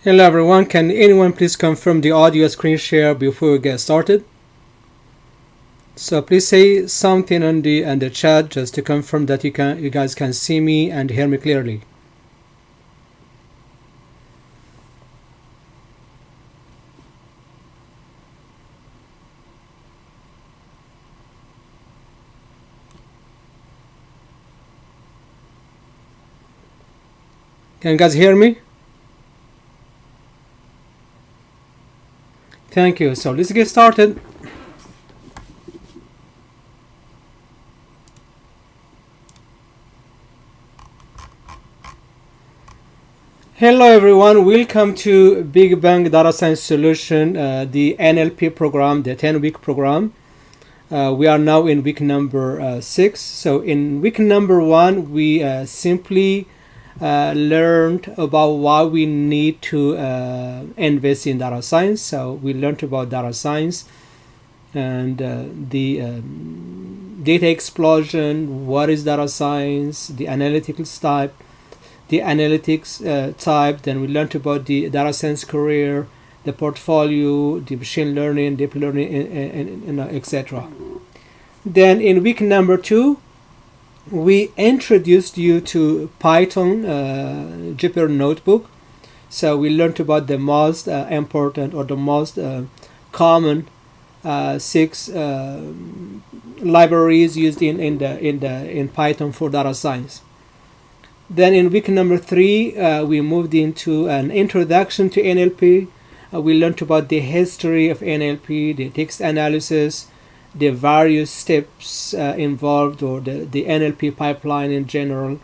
Hello everyone, can anyone please confirm the audio screen share before we get started? So please say something in the chat just to confirm that you guys can see me and hear me clearly. Can you guys hear me? Thank you. So let's get started. Hello everyone, welcome to Big Bang Data Science Solution, the NLP program, the 10-week program. We are now in week number 6. So in week number 1, we simply learned about why we need to invest in data science. So we learned about data science and the data explosion, what is data science, the analytics type, then we learned about the data science career, the portfolio, the machine learning, deep learning, and etc. Then in week number 2, we introduced you to Python Jupyter Notebook. So we learned about the most important or the most common 6 libraries used in Python for data science. Then in week number 3, we moved into an introduction to NLP. We learned about the history of NLP, the text analysis, the various steps involved, or the NLP pipeline in general.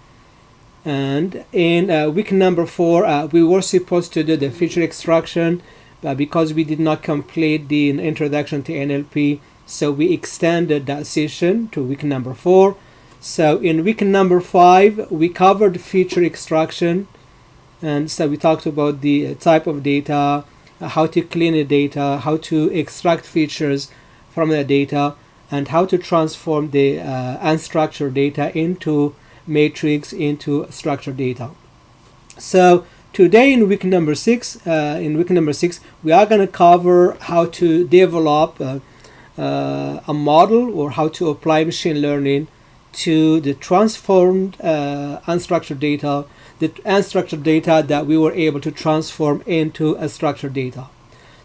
And in week number 4, we were supposed to do the feature extraction, but because we did not complete the introduction to NLP, so we extended that session to week number 4. So in week number 5, we covered feature extraction, and so we talked about the type of data, how to clean the data, how to extract features from the data, and how to transform the unstructured data into matrix, into structured data. So today in week number 6, we are going to cover how to develop a model, or how to apply machine learning to the transformed unstructured data, the unstructured data that we were able to transform into a structured data.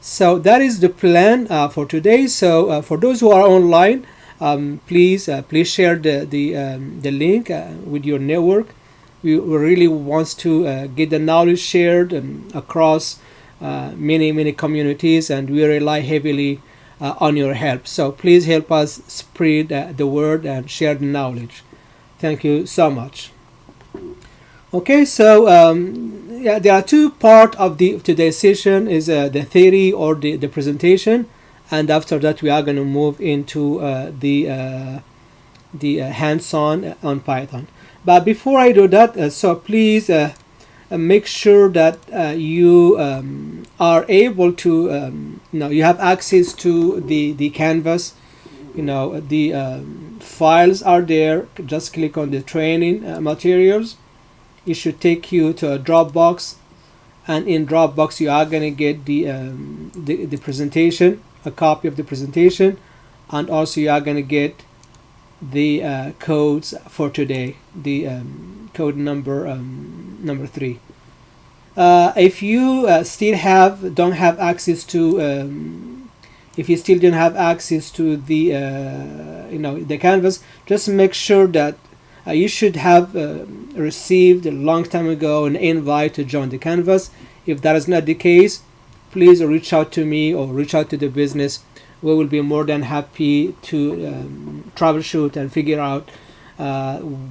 So that is the plan for today. So for those who are online, please share the link with your network. We really want to get the knowledge shared across many communities, and we rely heavily on your help. So please help us spread the word and share the knowledge. Thank you so much. Okay, so yeah, there are 2 parts of today's session: is the theory or the presentation, and after that we are going to move into the hands-on on Python. But before I do that, so please make sure that you are able to you have access to the canvas. The files are there. Just click on the training materials. It should take you to a Dropbox, and in Dropbox you are going to get the presentation, a copy of the presentation, and also you are going to get the codes for today, the code number 3. If you still don't have access to if you still don't have access to the canvas, just make sure that you should have received a long time ago an invite to join the canvas. If that is not the case, please reach out to me or reach out to the business. We will be more than happy to troubleshoot and figure out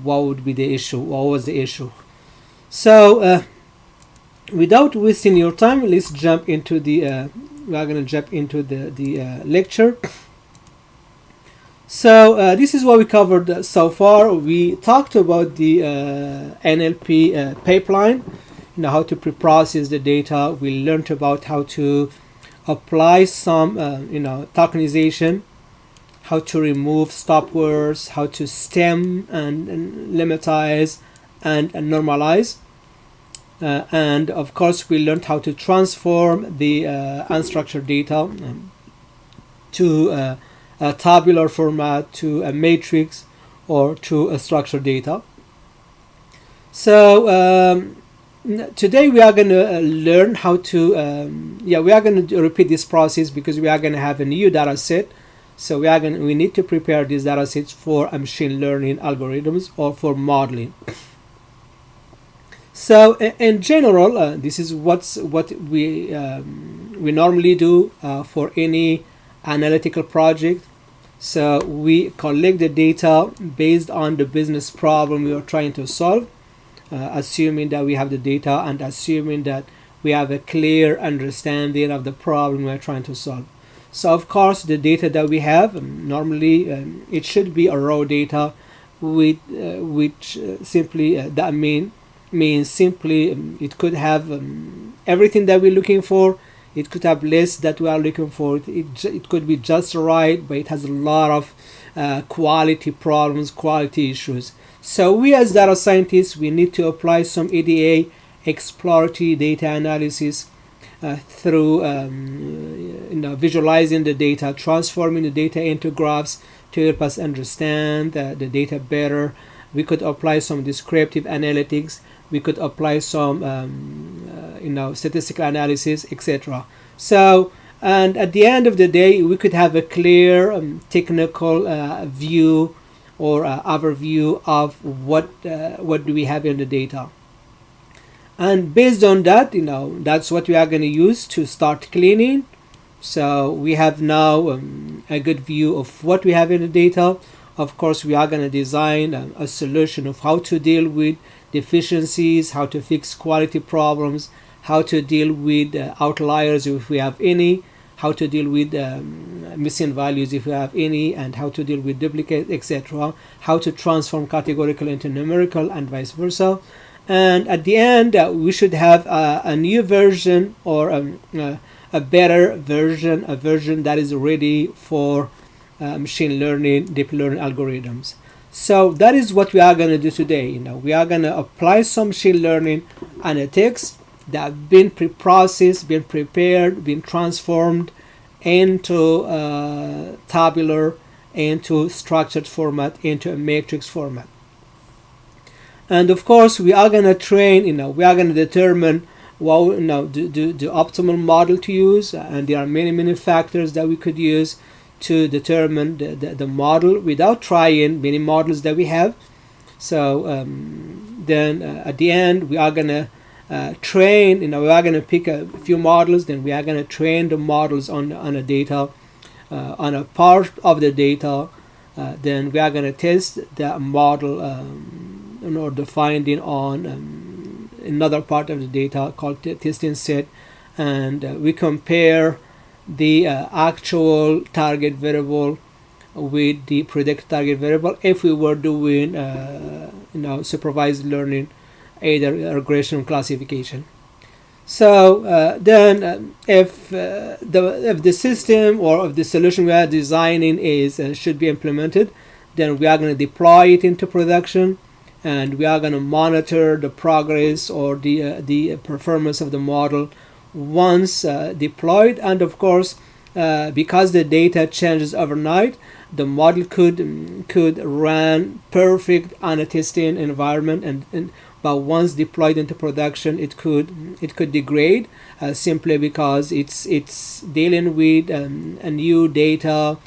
what was the issue. So without wasting your time, let's jump into the we are going to jump into the lecture. So this is what we covered so far. We talked about the NLP pipeline, how to pre-process the data. We learned about how to apply some tokenization, how to remove stop words, how to stem and limitize and normalize. and of course we learned how to transform the unstructured data to a tabular format, to a matrix, or to a structured data. So today we are going to learn how to we are going to repeat this process because we are going to have a new data set. So we need to prepare these data sets for machine learning algorithms or for modeling. So in general, this is what we normally do for any analytical project. So we collect the data based on the business problem we are trying to solve, assuming that we have the data and assuming that we have a clear understanding of the problem we are trying to solve. So of course the data that we have normally it should be a raw data with which simply that means simply it could have everything that we're looking for. It could have less that we are looking for. It could be just right, but it has a lot of quality problems, quality issues. So we as data scientists, we need to apply some EDA, exploratory data analysis through visualizing the data, transforming the data into graphs to help us understand the data better. We could apply some descriptive analytics. We could apply some statistical analysis, etc. So, and at the end of the day, we could have a clear technical view or overview of what do we have in the data. And based on that, that's what we are going to use to start cleaning. So we have now a good view of what we have in the data. Of course, we are going to design a solution of how to deal with deficiencies, how to fix quality problems, how to deal with outliers if we have any, how to deal with missing values if we have any, and how to deal with duplicates, etc. How to transform categorical into numerical and vice versa. And at the end, we should have a new version or a better version, a version that is ready for machine learning, deep learning algorithms. So that is what we are going to do today. We are going to apply some machine learning analytics that have been pre-processed, been prepared, been transformed into tabular, into structured format, into a matrix format. And of course, we are going to train, we are going to determine the optimal model to use, and there are many factors that we could use to determine the model without trying many models that we have. So then at the end, we are going to train, we are going to pick a few models, then we are going to train the models on a data, on a part of the data. Then we are going to test the model or the finding on another part of the data called testing set, and we compare the actual target variable with the predicted target variable if we were doing supervised learning, either regression or classification. So then if the system or if the solution we are designing is should be implemented, then we are going to deploy it into production, and we are going to monitor the progress or the performance of the model once deployed. And of course, because the data changes overnight, the model could run perfect on a testing environment, but once deployed into production, it could degrade simply because it's dealing with a new data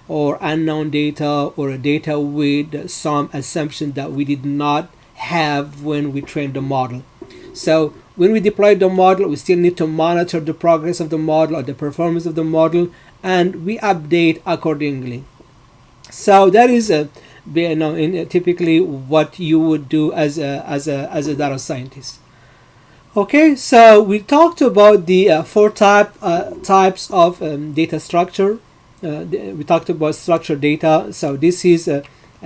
or unknown data or a data with some assumption that we did not have when we trained the model. So when we deploy the model, we still need to monitor the progress of the model or the performance of the model, and we update accordingly. So that is typically what you would do as a data scientist. Okay, so we talked about the four types of data structure. We talked about structured data. So this is a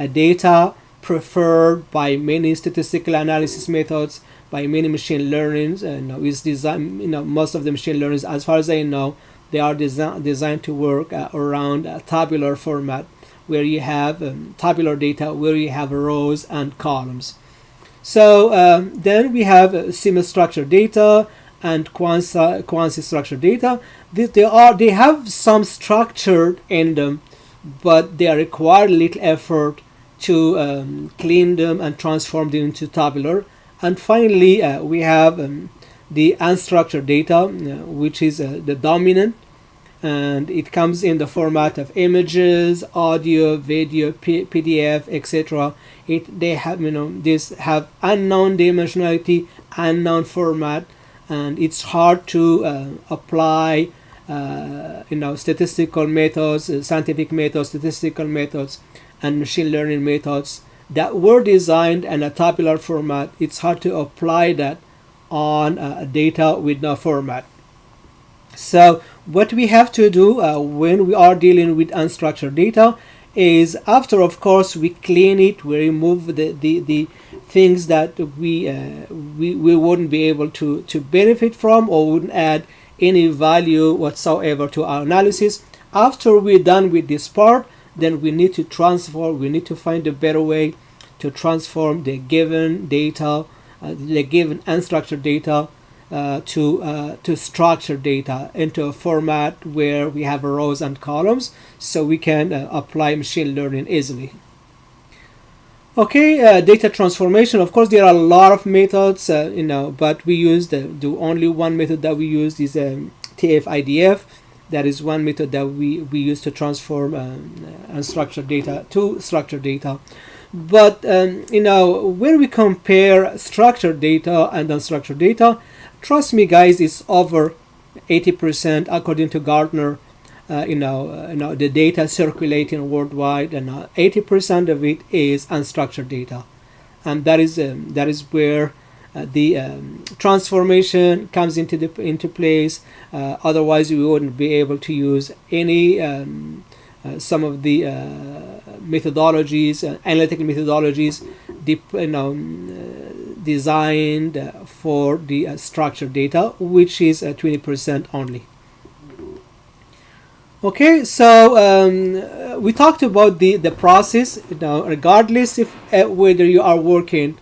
data preferred by many statistical analysis methods, by many machine learnings, and is designed. Most of the machine learnings, as far as I know, they are designed to work around a tabular format, where you have tabular data, where you have rows and columns. So then we have semi-structured data and quasi-structured data. They have some structure in them, but they require little effort to clean them and transform them into tabular. And finally, we have the unstructured data, which is the dominant, and it comes in the format of images, audio, video, PDF, etc. They have, these have unknown dimensionality, unknown format, and it's hard to apply statistical methods, scientific methods, statistical methods, and machine learning methods that were designed in a tabular format. It's hard to apply that on data with no format. So what we have to do when we are dealing with unstructured data is, after, of course, we clean it, we remove the things that we wouldn't be able to benefit from or wouldn't add any value whatsoever to our analysis. After we're done with this part, then we need to transform, we need to find a better way to transform the given data, the given unstructured data to structured data into a format where we have rows and columns, so we can apply machine learning easily. Okay, data transformation. Of course, there are a lot of methods, but we use the only one method that we use is TF-IDF. That is one method that we use to transform unstructured data to structured data. But when we compare structured data and unstructured data, trust me, guys, it's over 80% according to Gartner. The data circulating worldwide, and 80% of it is unstructured data, and that is where the transformation comes into place. Otherwise, we wouldn't be able to use any some of the methodologies, analytical methodologies, designed for the structured data, which is 20% only. Okay, so we talked about the process. Regardless if whether you are working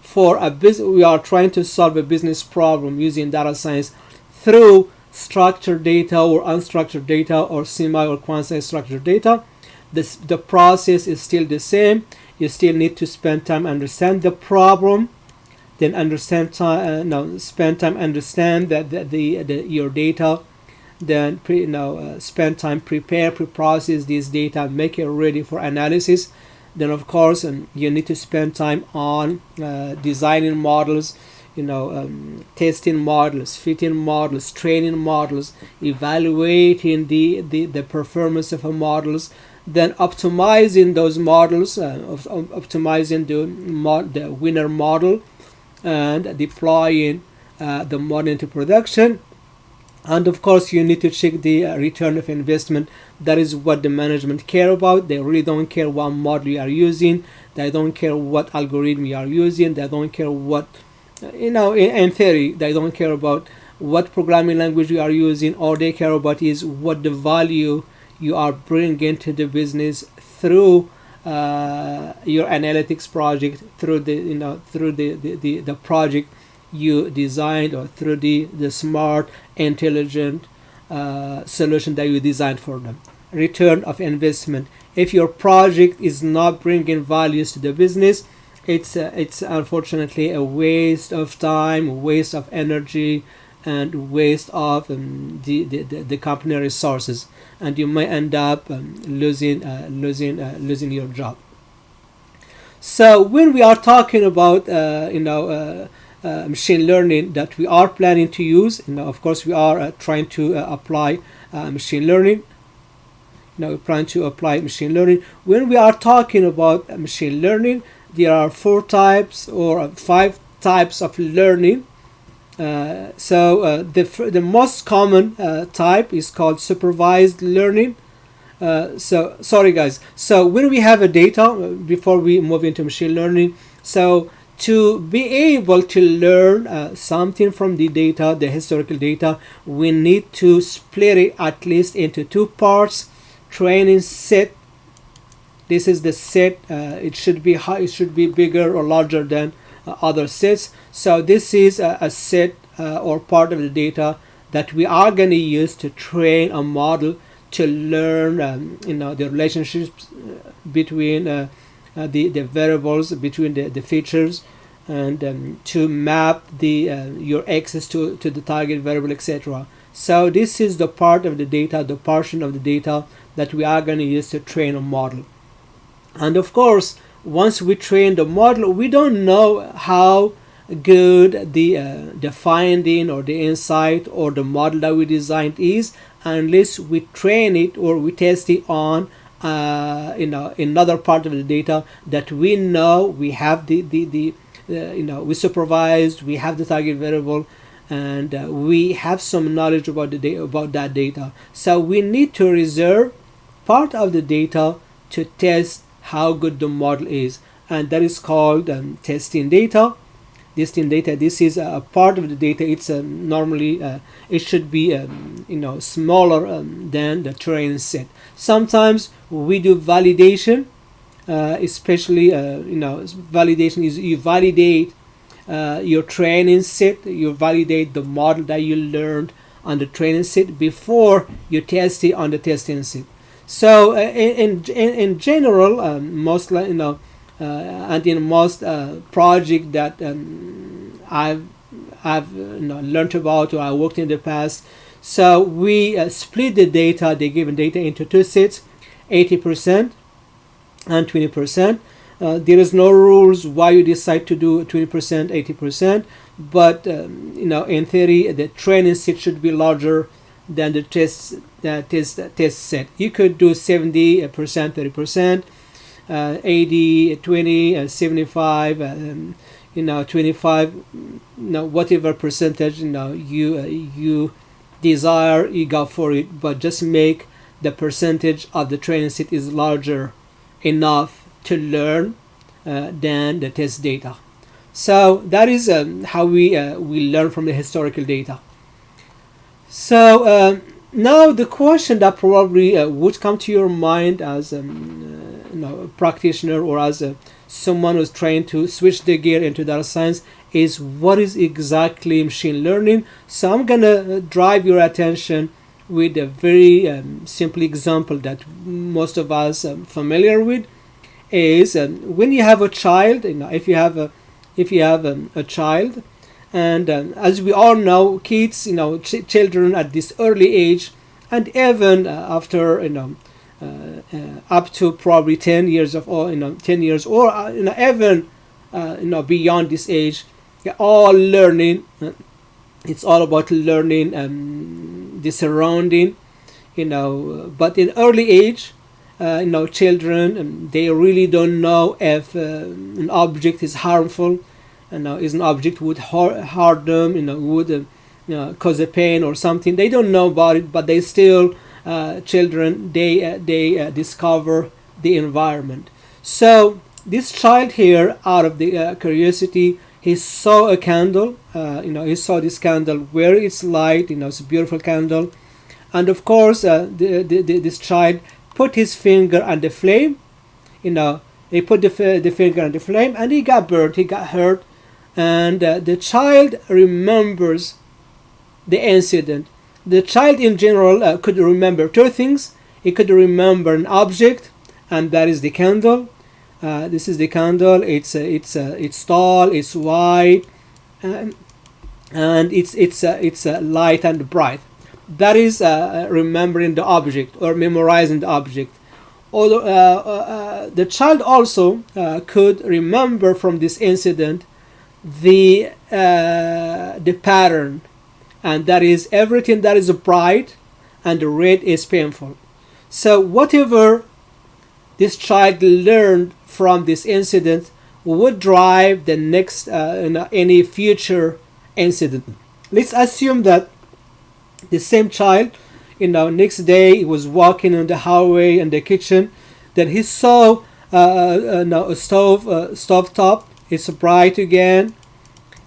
for a business, we are trying to solve a business problem using data science through structured data or unstructured data or semi or quasi-structured data. The process is still the same. You still need to spend time understand the problem, then spend time understand that your data, then spend time pre-process these data, make it ready for analysis. Then, of course, you need to spend time on designing models, testing models, fitting models, training models, evaluating the performance of models, then optimizing those models, optimizing the winner model, and deploying the model into production. And of course, you need to check the return of investment. That is what the management care about. They really don't care what model you are using. They don't care what algorithm you are using. They don't care what, in theory, they don't care about what programming language you are using. All they care about is what the value you are bringing to the business through your analytics project, through the project you designed, or through the smart, intelligent solution that you designed for them. Return of investment. If your project is not bringing values to the business, it's unfortunately a waste of time, waste of energy, and waste of the company resources, and you may end up losing your job. So when we are talking about machine learning that we are planning to use, of course we are trying to apply machine learning. We're trying to apply machine learning. When we are talking about machine learning, there are 4 types or 5 types of learning. The most common type is called supervised learning. Sorry guys. So when we have a data, before we move into machine learning, so to be able to learn something from the data, the historical data, we need to split it at least into 2 parts. Training set. This is the set. It should be high. It should be bigger or larger than other sets. So this is a set or part of the data that we are going to use to train a model to learn the relationships between the variables, between the features, and to map your access to the target variable, etc. So this is the part of the data, the portion of the data that we are going to use to train a model. And of course, once we train the model, we don't know how good the finding or the insight or the model that we designed is unless we train it or we test it on another part of the data that we know we have we supervised, we have the target variable, and we have some knowledge about that data. So we need to reserve part of the data to test how good the model is, and that is called testing data. Testing data. This is a part of the data. It's normally it should be smaller than the training set. Sometimes we do validation, especially validation is you validate your training set. You validate the model that you learned on the training set before you test it on the testing set. So in general, most and in most project that I've learned about or I worked in the past, so we split the data, the given data, into two sets, 80% and 20%. There is no rules why you decide to do 20%, 80%, but in theory, the training set should be larger than the test set. You could do 70%, 30%. 80, 20, 75, 25, whatever percentage you desire, you go for it, but just make the percentage of the training set is larger enough to learn than the test data. So that is how we learn from the historical data. So now the question that probably would come to your mind as a practitioner or as someone who's trying to switch the gear into data science is, what is exactly machine learning? So I'm gonna drive your attention with a very simple example that most of us are familiar with. Is when you have a child, if you have a child, and as we all know, kids, children at this early age, and even after up to probably 10 years of 10 years or even beyond this age, they're all learning. It's all about learning the surrounding, but in early age, children, they really don't know if an object is harmful, is an object would hurt them, would cause a pain or something. They don't know about it, but they still children, they discover the environment. So this child here, out of the curiosity, he saw a candle. He saw this candle where it's light. It's a beautiful candle, and of course, this child put his finger on the flame. He put the finger on the flame, and he got burnt. He got hurt, and the child remembers the incident. The child in general could remember two things. He could remember an object, and that is the candle. This is the candle. It's tall, it's wide, and it's light and bright. That is remembering the object or memorizing the object. Although the child also could remember from this incident the pattern, and that is everything that is bright and red is painful. So whatever this child learned from this incident would drive the next any future incident. Let's assume that the same child, next day he was walking on the highway in the kitchen, then he saw a stove top. It's bright again,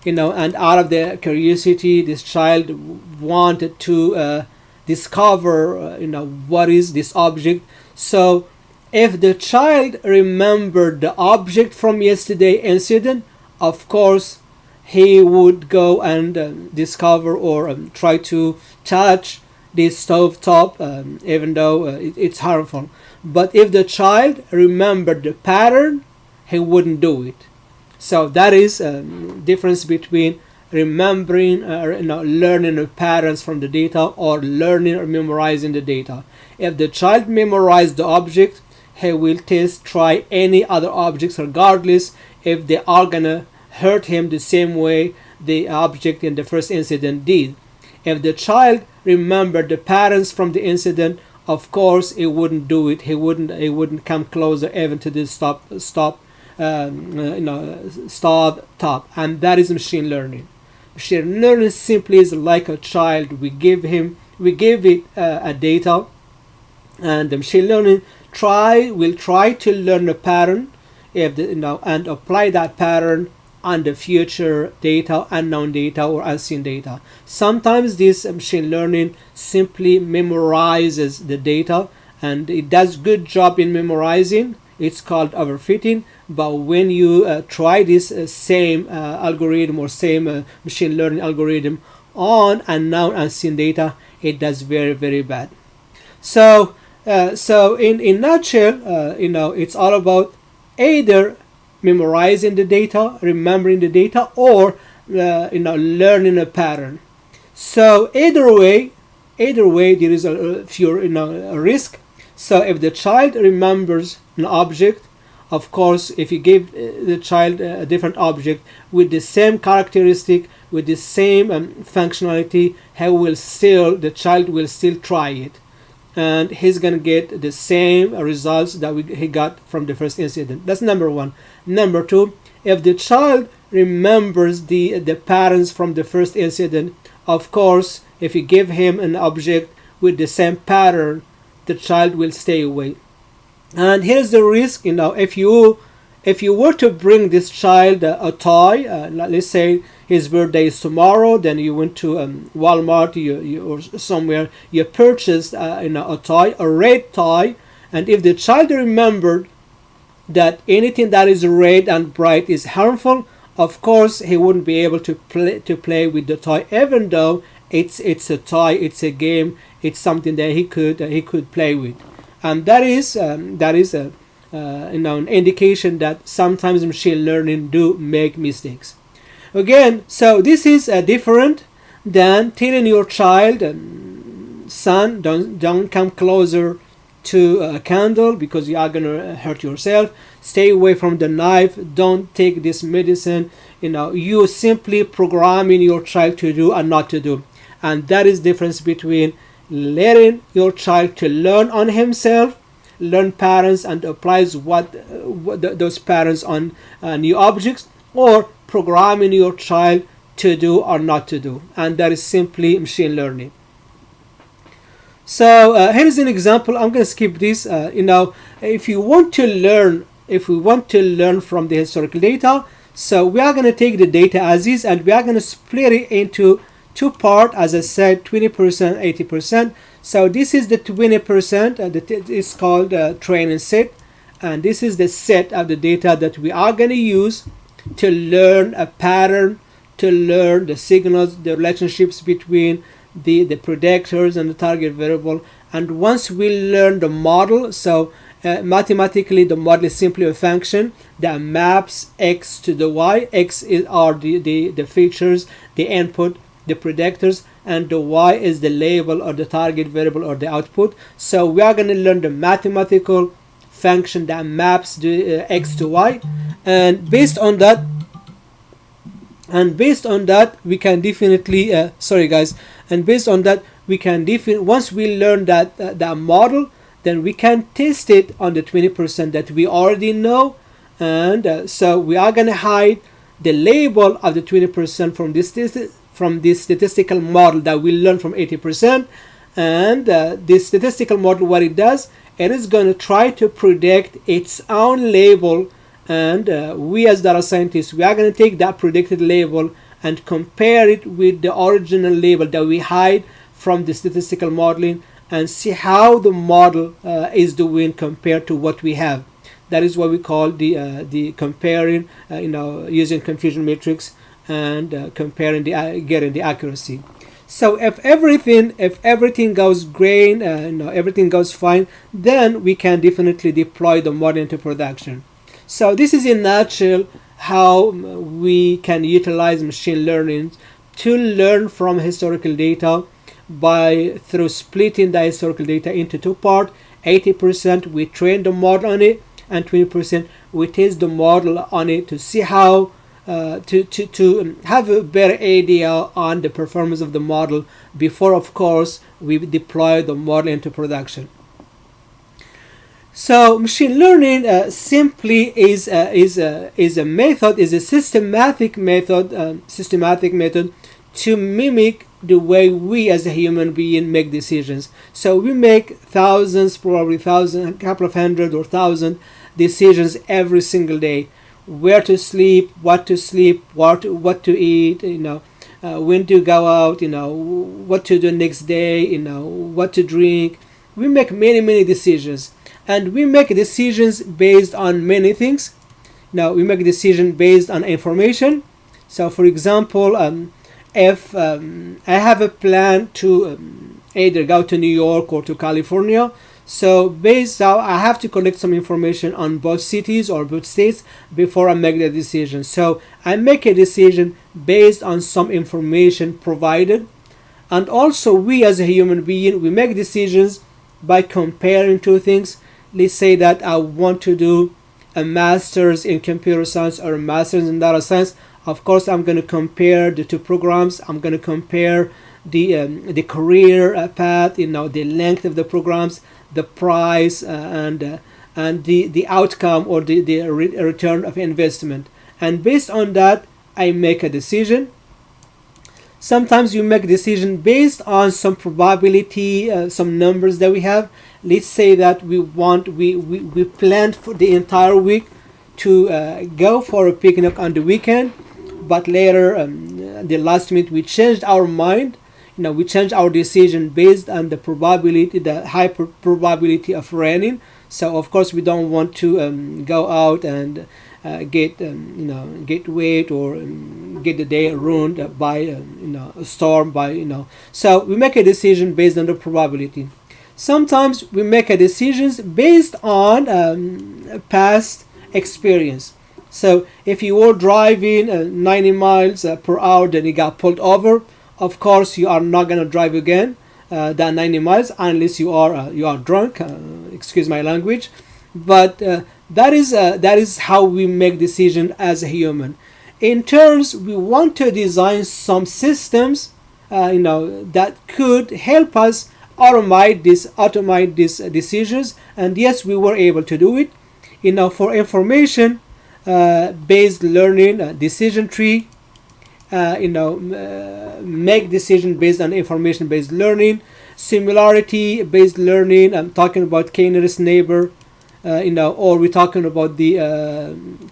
and out of the curiosity, this child wanted to discover what is this object. So if the child remembered the object from yesterday incident, of course he would go and discover or try to touch this stove top, even though it's harmful. But if the child remembered the pattern, he wouldn't do it. So that is a difference between remembering learning the patterns from the data or learning or memorizing the data. If the child memorized the object, he will try any other objects regardless if they are gonna hurt him the same way the object in the first incident did. If the child remembered the patterns from the incident, of course he wouldn't do it. He wouldn't come closer even to the stop top. And that is machine learning. Machine learning simply is like a child. We give it a data, and the machine learning will try to learn a pattern and apply that pattern on the future data, unknown data or unseen data. Sometimes this machine learning simply memorizes the data, and it does good job in memorizing. It's called overfitting. But when you try this same algorithm or same machine learning algorithm on unknown unseen data, it does very, very bad. So in nutshell, it's all about either memorizing the data, remembering the data, or learning a pattern. So either way there is a risk. So if the child remembers an object, of course, if you give the child a different object with the same characteristic, with the same functionality, the child will still try it, and he's gonna get the same results that he got from the first incident. That's number one. Number two, if the child remembers the patterns from the first incident, of course, if you give him an object with the same pattern, the child will stay away. And here's the risk, if you were to bring this child a toy, let's say his birthday is tomorrow, then you went to Walmart or somewhere, you purchased a toy, a red toy, and if the child remembered that anything that is red and bright is harmful, of course he wouldn't be able to play with the toy, even though it's a toy, it's a game, it's something that he could play with. And that is an indication that sometimes machine learning do make mistakes. Again, so this is different than telling your child, son, don't come closer to a candle because you are gonna hurt yourself. Stay away from the knife. Don't take this medicine. You simply programming your child to do and not to do, and that is difference between letting your child to learn on himself, learn patterns and applies those patterns on new objects, or programming your child to do or not to do, and that is simply machine learning. So here's an example. I'm going to skip this. If we want to learn from the historical data, so we are going to take the data as is, and we are going to split it into two parts, as I said, 20%, 80%. So this is the 20%, it's called training set, and this is the set of the data that we are going to use to learn a pattern, to learn the signals, the relationships between the predictors and the target variable. And once we learn the model, so mathematically the model is simply a function that maps x to the y. X are the features, the input, the predictors, and the y is the label or the target variable or the output. So we are going to learn the mathematical function that maps the x to y, and based on that we can definitely once we learn that model, then we can test it on the 20% that we already know. And so we are going to hide the label of the 20% from this statistical model that we learn from 80%. And this statistical model, what it does, it is going to try to predict its own label, and we as data scientists, we are going to take that predicted label and compare it with the original label that we hide from the statistical modeling, and see how the model is doing compared to what we have. That is what we call the comparing, using confusion matrix and comparing getting the accuracy. So if everything goes great, everything goes fine, then we can definitely deploy the model into production. So this is in a nutshell how we can utilize machine learning to learn from historical data through splitting the historical data into two parts. 80% we train the model on it, and 20% we test the model on it to see how to have a better idea on the performance of the model before, of course, we deploy the model into production. So machine learning simply is a method, is a systematic method to mimic the way we as a human being make decisions. So we make probably a couple of hundred or thousand decisions every single day. Where to sleep, what to eat, when to go out, what to do next day, what to drink. We make many decisions, and we make decisions based on many things. Now we make a decision based on information. So for example, if I have a plan to either go to New York or to California, so I have to collect some information on both cities or both states before I make the decision. So I make a decision based on some information provided. And also we as a human being, we make decisions by comparing two things. Let's say that I want to do a master's in computer science or a master's in data science. Of course, I'm going to compare the two programs. I'm going to compare the career path, the length of the programs, the price, and the outcome or the return of investment. And based on that, I make a decision. Sometimes you make a decision based on some probability, some numbers that we have. Let's say that we planned for the entire week to go for a picnic on the weekend, but later, the last minute, we changed our mind. We changed our decision based on the high probability of raining. So of course we don't want to go out and get wet or get the day ruined by a storm. So we make a decision based on the probability. Sometimes we make a decisions based on past experience. So if you were driving 90 miles per hour, then you got pulled over. Of course, you are not going to drive again that 90 miles unless you are drunk. Excuse my language, but that is how we make decisions as a human. In terms, we want to design some systems, that could help us automate these decisions. And yes, we were able to do it. For information based learning, decision tree. Make decision based on information based learning, similarity based learning. I'm talking about k-nearest neighbor, or we're talking about the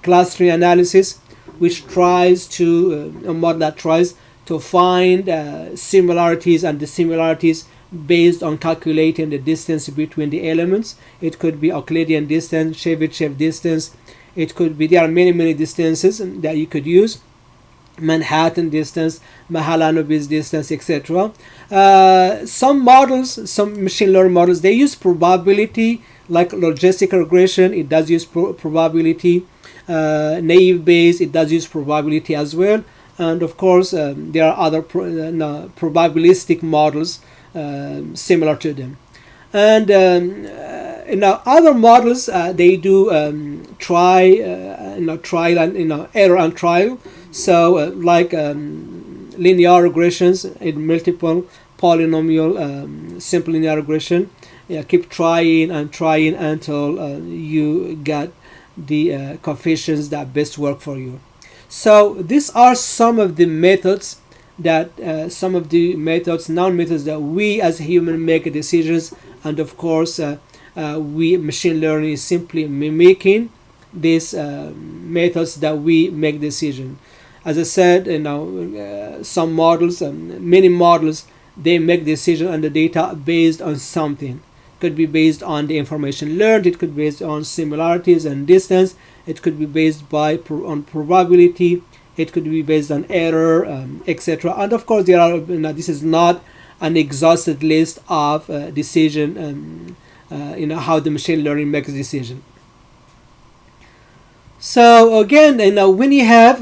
clustering analysis, which tries to a model that tries to find similarities and dissimilarities based on calculating the distance between the elements. It could be Euclidean distance, Chebyshev distance. It could be, there are many distances that you could use. Manhattan distance, Mahalanobis distance, etc. Some machine learning models, they use probability, like logistic regression. It does use probability. Naive Bayes, it does use probability as well. And of course, there are other probabilistic models similar to them. And other models, they do trial and error and trial. So like linear regressions in multiple polynomial simple linear regression, keep trying until you get the coefficients that best work for you. So these are some of the methods non-methods that we as human make decisions. And of course, machine learning is simply mimicking these methods that we make decisions. As I said, some models, many models, they make decisions on the data based on something. Could be based on the information learned. It could be based on similarities and distance. It could be based on probability. It could be based on error, etc. And of course, there are. This is not an exhausted list of decision. How the machine learning makes decision. So again, when you have,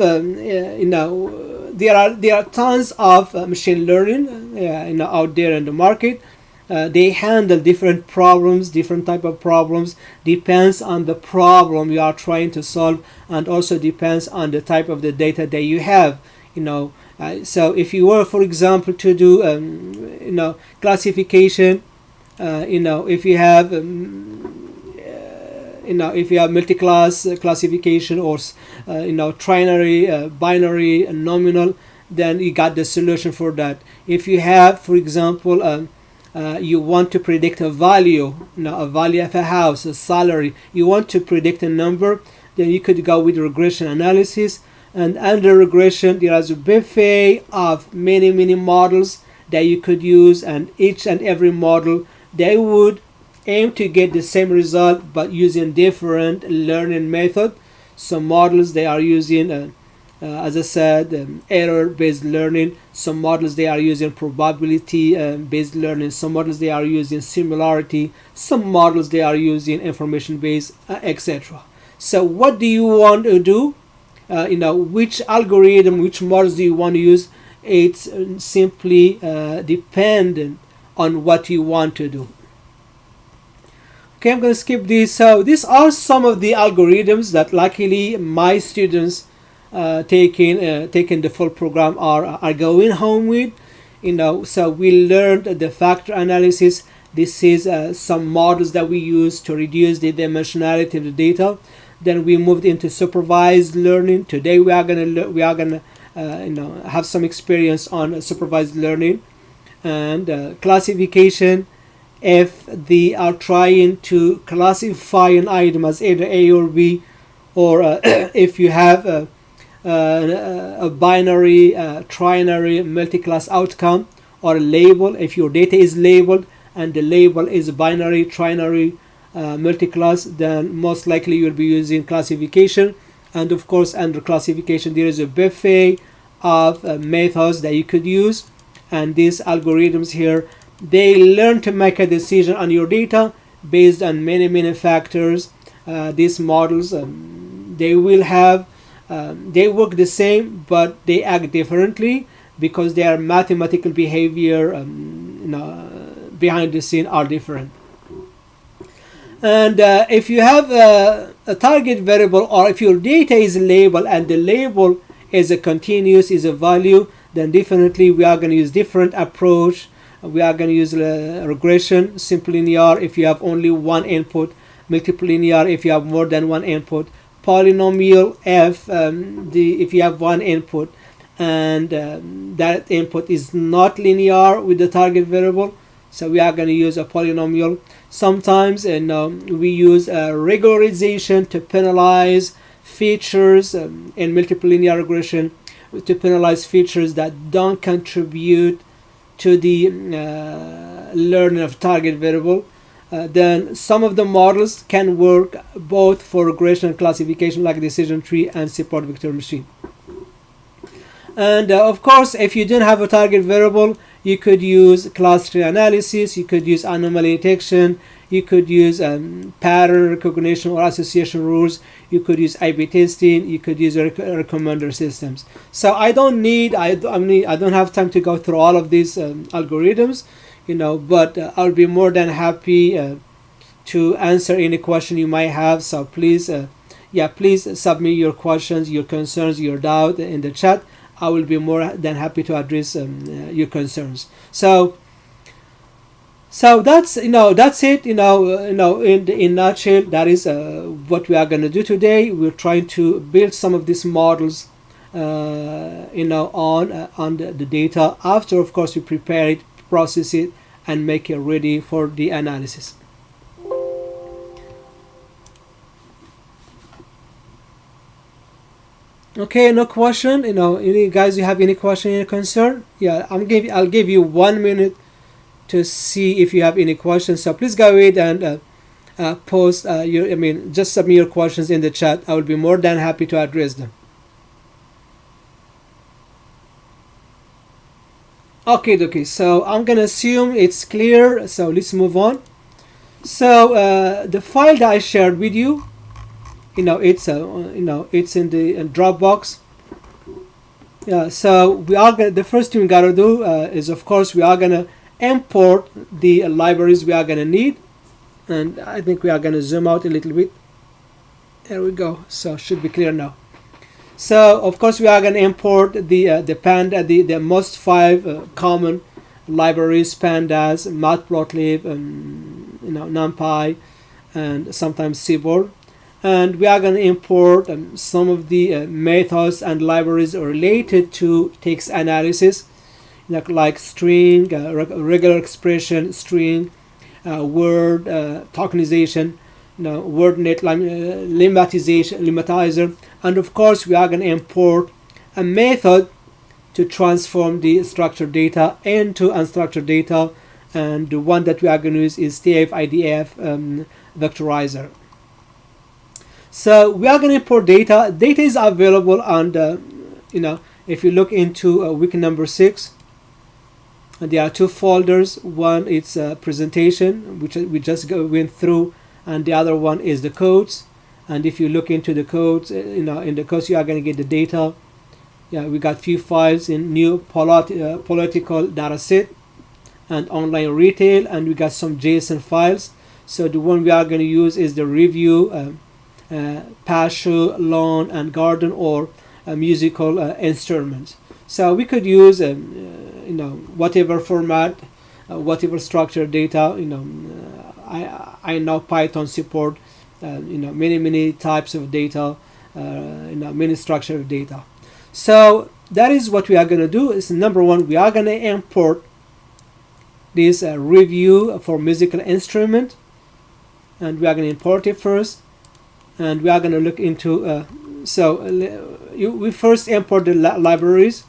there are tons of machine learning, out there in the market. They handle different problems, different type of problems. Depends on the problem you are trying to solve, and also depends on the type of the data that you have. So if you were, for example, to do, classification, if you have if you have multi-class classification, or trinary, binary, and nominal, then you got the solution for that. If you have, for example, you want to predict a value, a value of a house, a salary, you want to predict a number, then you could go with regression analysis. And under regression, there is a buffet of many models that you could use, and each and every model, they would aim to get the same result but using different learning method. Some models, they are using as I said, error-based learning. Some models, they are using probability-based learning. Some models, they are using similarity. Some models, they are using information-based, etc. So what do you want to do? Which algorithm, which models do you want to use? It's simply dependent on what you want to do. Okay, I'm going to skip this. So these are some of the algorithms that luckily my students taking the full program are going home with. So we learned the factor analysis. This is some models that we use to reduce the dimensionality of the data. Then we moved into supervised learning. Today we are gonna have some experience on supervised learning and classification. If they are trying to classify an item as either A or B, or if you have a binary, trinary, multi-class outcome, or a label, if your data is labeled and the label is binary, trinary, multi-class, then most likely you'll be using classification. And of course, under classification, there is a buffet of methods that you could use, and these algorithms here, they learn to make a decision on your data based on many factors. These models, they will have they work the same, but they act differently because their mathematical behavior behind the scene are different. And if you have a target variable, or if your data is labeled and the label is a continuous, is a value, then definitely we are going to use different approach. We are going to use regression, simple linear if you have only one input, multiple linear if you have more than one input, polynomial if you have one input and that input is not linear with the target variable. So we are going to use a polynomial. Sometimes we use regularization to penalize features in multiple linear regression, to penalize features that don't contribute to the learning of target variable. Then some of the models can work both for regression and classification, like decision tree and support vector machine. And of course, if you don't have a target variable, you could use class tree analysis, you could use anomaly detection, you could use pattern recognition or association rules, you could use A/B testing, you could use recommender systems. So I don't have time to go through all of these algorithms, but I'll be more than happy to answer any question you might have. So please submit your questions, your concerns, your doubt in the chat. I will be more than happy to address your concerns. So that's it. In a nutshell, that is what we are going to do today. We're trying to build some of these models, on the data. After, of course, we prepare it, process it, and make it ready for the analysis. Okay, no question. Any guys, you have any question, any concern? Yeah, I'll give you 1 minute to see if you have any questions. So please go ahead and post just submit your questions in the chat. I will be more than happy to address them. Okay, so I'm gonna assume it's clear, so let's move on. So the file that I shared with you, it's it's in the Dropbox. Yeah, so we are gonna, the first thing we gotta do is, of course, we are gonna import the libraries we are gonna need, and I think we are gonna zoom out a little bit. There we go. So should be clear now. So of course we are gonna import the Panda, the most 5 common libraries: Pandas, Matplotlib, NumPy, and sometimes Seaboard. And we are going to import some of the methods and libraries related to text analysis, like string, regular expression, string, word tokenization, word net limitizer, and of course we are going to import a method to transform the structured data into unstructured data, and the one that we are going to use is TF-IDF vectorizer. So we are going to import data. Data is available on the, if you look into wiki number 6, there are 2 folders. One is presentation, which we just went through, and the other one is the codes. And if you look into the codes, in the codes you are going to get the data. Yeah, we got few files in new political data set and online retail, and we got some JSON files. So the one we are going to use is the review, pasture, lawn, and garden, or musical instruments. So we could use whatever format, whatever structured data. I know Python support many types of data, many structured data. So that is what we are going to do. Is number 1, we are going to import this review for musical instrument, and we are going to import it first. And we are going to look into we first import the libraries,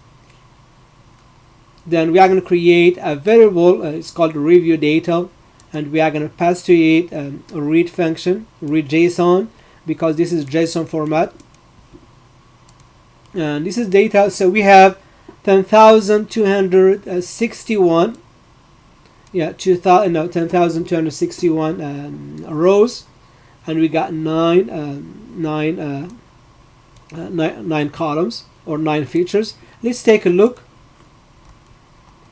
then we are going to create a variable, it's called review data, and we are going to pass to it a read function, read JSON, because this is JSON format, and this is data. So we have 10,261 10,261 rows, and we got 9 columns, or 9 features. Let's take a look.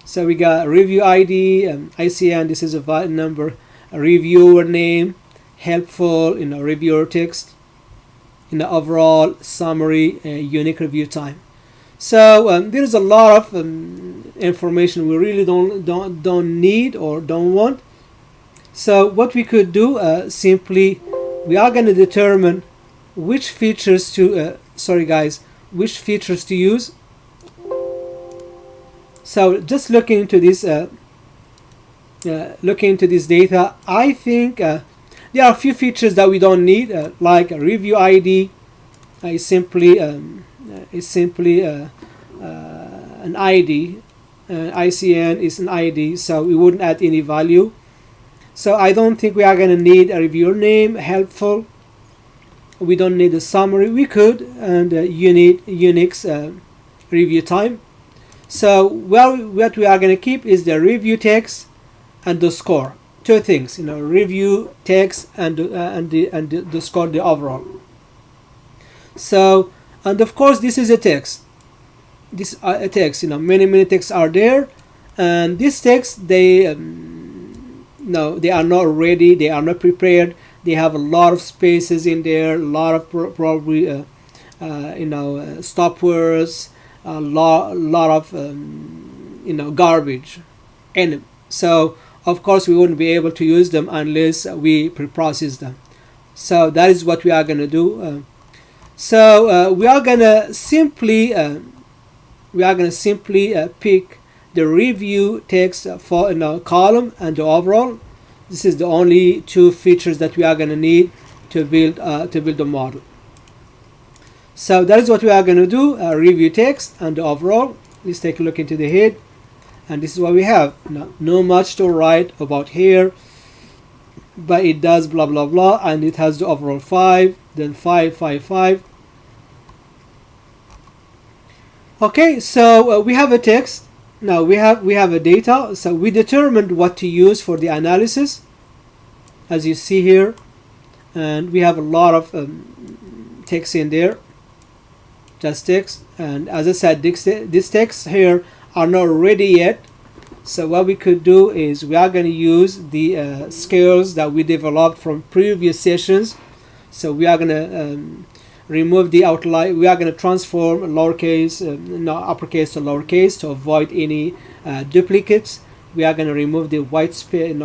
So we got review ID, ICN, this is a valid number, a reviewer name, helpful, reviewer text, overall summary, unique review time. So there's a lot of information we really don't need or don't want. So what we could do, simply we are going to determine which features to which features to use. So just looking into this data, I think there are a few features that we don't need, like a review ID is simply an ID, ICN is an ID, so we wouldn't add any value. So I don't think we are going to need a reviewer name, helpful. We don't need a summary. We could, and Unix review time. So what we are going to keep is the review text and the score. 2 things, review text and the score, the overall. So, and of course this is a text. This a text. Many texts are there, and this text they are not ready. They are not prepared. They have a lot of spaces in there. A lot of probably stop words. A lot of garbage, and so of course we wouldn't be able to use them unless we pre-process them. So that is what we are going to do. We are going to simply pick the review text for column and the overall. This is the only 2 features that we are going to need to build the model. So that is what we are going to do, review text and the overall. Let's take a look into the head. And this is what we have. No much to write about here, but it does blah blah blah, and it has the overall 5, then 5 5 5. Okay, so we have a text. Now we have a data. So we determined what to use for the analysis, as you see here, and we have a lot of text in there, just text. And as I said, this text here are not ready yet. So what we could do is we are going to use the skills that we developed from previous sessions. So we are going to remove the outline. We are going to transform lowercase, uppercase to lowercase to avoid any duplicates. We are going to remove the white space,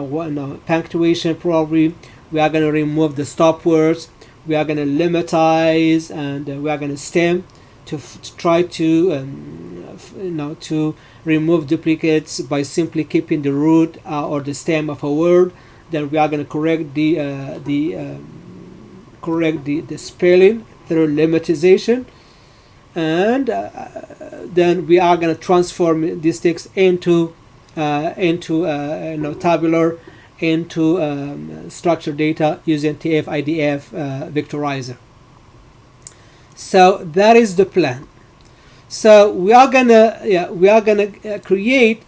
punctuation probably. We are going to remove the stop words. We are going to limitize, and we are going to stem to try to to remove duplicates by simply keeping the root or the stem of a word. Then we are going to correct the spelling through limitization, and then we are going to transform this text into tabular, into structured data using TF-IDF vectorizer. So that is the plan. So we are gonna create.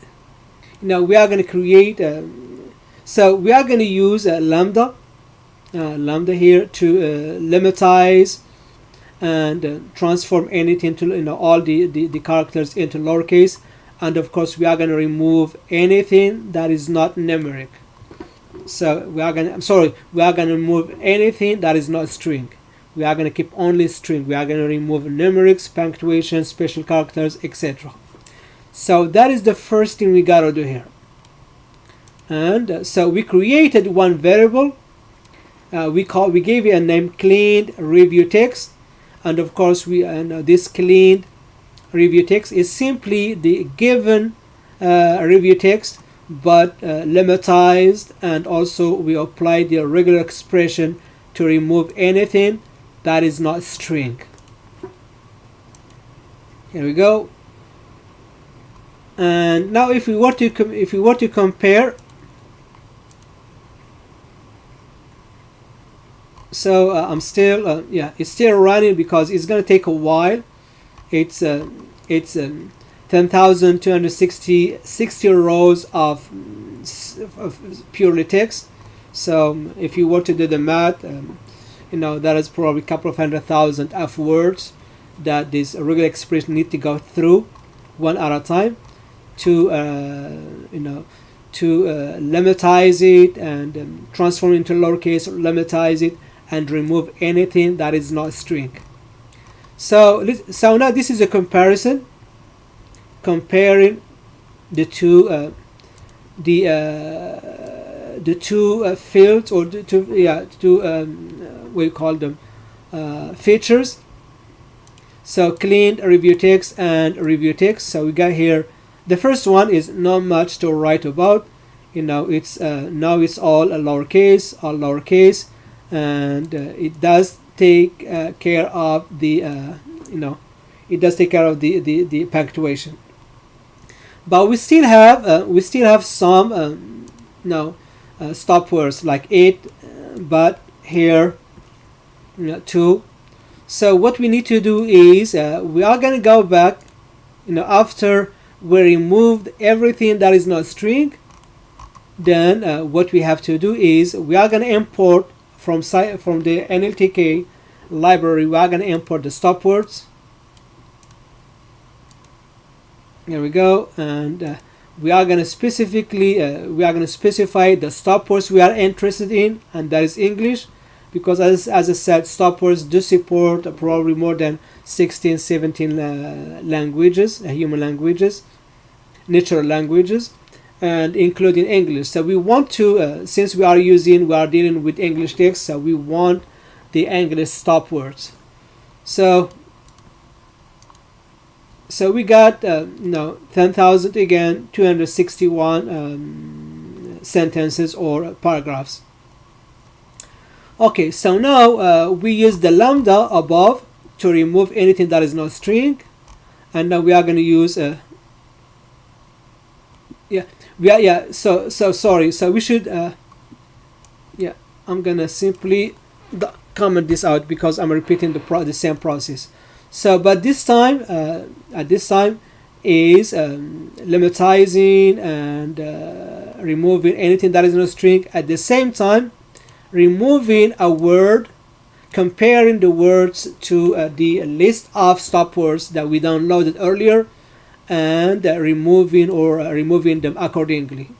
So we are gonna use lambda here to limitize and transform anything to all the characters into lowercase, and of course we are going to remove anything that is not numeric. So we are going to remove anything that is not string. We are going to keep only string. We are going to remove numerics, punctuation, special characters, etc. So that is the first thing we got to do here. And so we created one variable. We gave it a name cleaned review text, and of course this cleaned review text is simply the given review text, but limitized, and also we apply the regular expression to remove anything that is not string. Here we go. And now if we were to compare, so I'm still it's still running because it's going to take a while. It's 10,260 rows of purely text. So if you were to do the math, that is probably a couple of 100,000 of words that this regular expression need to go through one at a time to limitize it and transform into lowercase, or limitize it and remove anything that is not string. So now this is a comparison, comparing the two fields, or we call them features. So cleaned review text and review text. So we got here, the first one is not much to write about. It's now it's all lowercase, and it does take care of the punctuation. But we still have some stop words like it, but, here, too. So what we need to do is we are going to go back, after we removed everything that is not string. Then what we have to do is we are going to import from the NLTK library. We are going to import the stop words. Here we go, and we are going to specify the stop words we are interested in, and that is English, because as I said, stop words do support probably more than 16, 17 languages, human languages, natural languages, and including English. So we want to, since we are dealing with English text, so we want the English stop words. So we got 10,000 again, 261 sentences or paragraphs. Okay, so now we use the lambda above to remove anything that is not string, and now we are going to use yeah, yeah. So sorry. So we should yeah. I'm gonna simply comment this out because I'm repeating the same process. So, but this time, at this time, is lemmatizing and removing anything that is not a string. At the same time, removing a word, comparing the words to the list of stop words that we downloaded earlier, and removing them accordingly.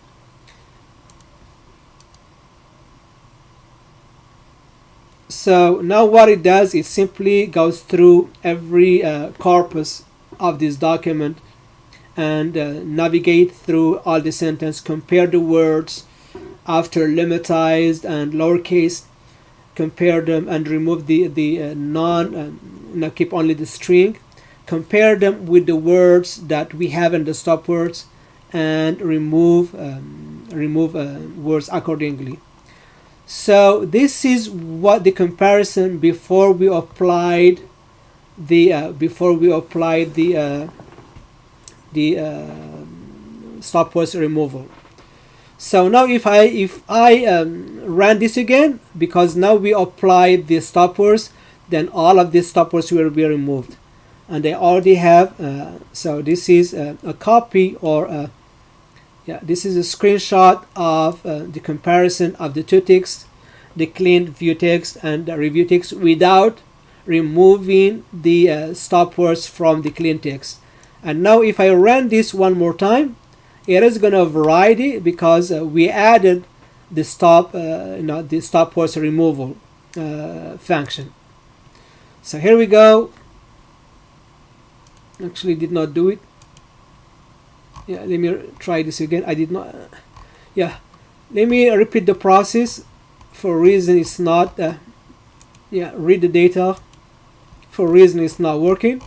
So now what it does is simply goes through every corpus of this document and navigate through all the sentence, compare the words after lemmatized and lowercase, compare them and remove the now keep only the string, compare them with the words that we have in the stop words, and remove words accordingly. So this is what the comparison before we applied the stop words removal. So now if I ran this again, because now we applied the stop words, then all of these stop words will be removed, and I already have. So this is a copy, or this is a screenshot of the comparison of the two texts, the clean view text and the review text, without removing the stop words from the clean text. And now if I run this one more time, it is going to variety because we added the stop words removal function. So here we go. Actually did not do it. Yeah, let me try this again. I did not. Yeah, let me repeat the process. For reason it's not. Read the data. For reason it's not working.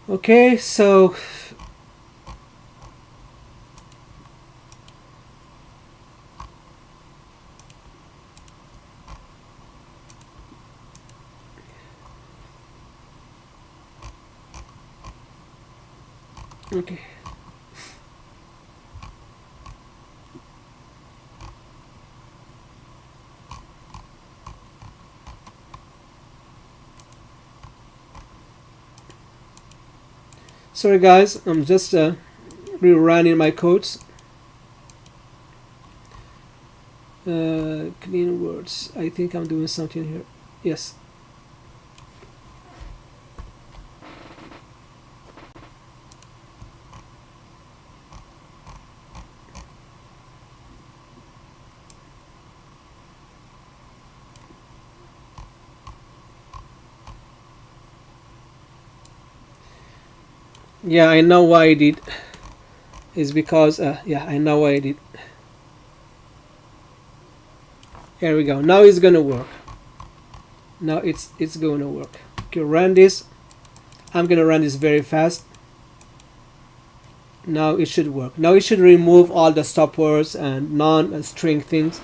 Okay, so okay. Sorry guys, I'm just rerunning my codes. Clean words. I think I'm doing something here. Yes. Yeah, I know why I did. It's because I know why I did. Here we go. Now it's gonna work. Now it's gonna work. Okay, run this. I'm gonna run this very fast. Now it should work. Now it should remove all the stop words and non-string things,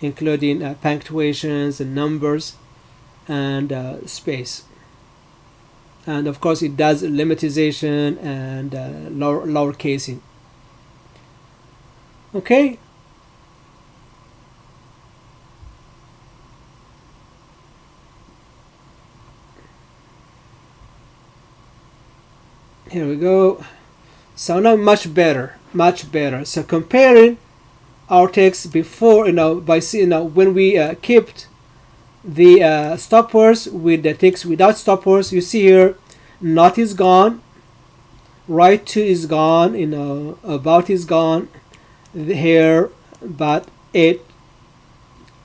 including punctuations and numbers and space. And of course it does lemmatization and lower casing. Okay. Here we go. So now much better. So comparing our text before, by seeing when we kept the stop words with the text without stop words, you see here, not is gone, right to is gone, about is gone, here, but it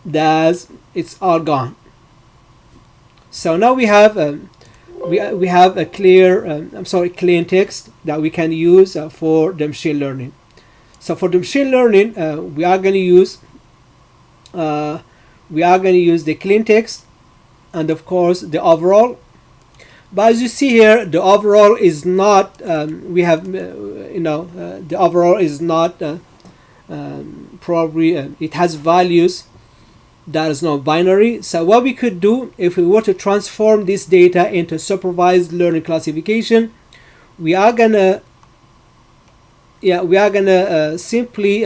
does, it's all gone. So now we have a clean text that we can use for the machine learning. So for the machine learning, we are going to use the clean text and of course the overall. But as you see here, the overall is not. The overall is not probably. It has values that is not binary. So what we could do, if we were to transform this data into supervised learning classification, we are gonna yeah, we are gonna simply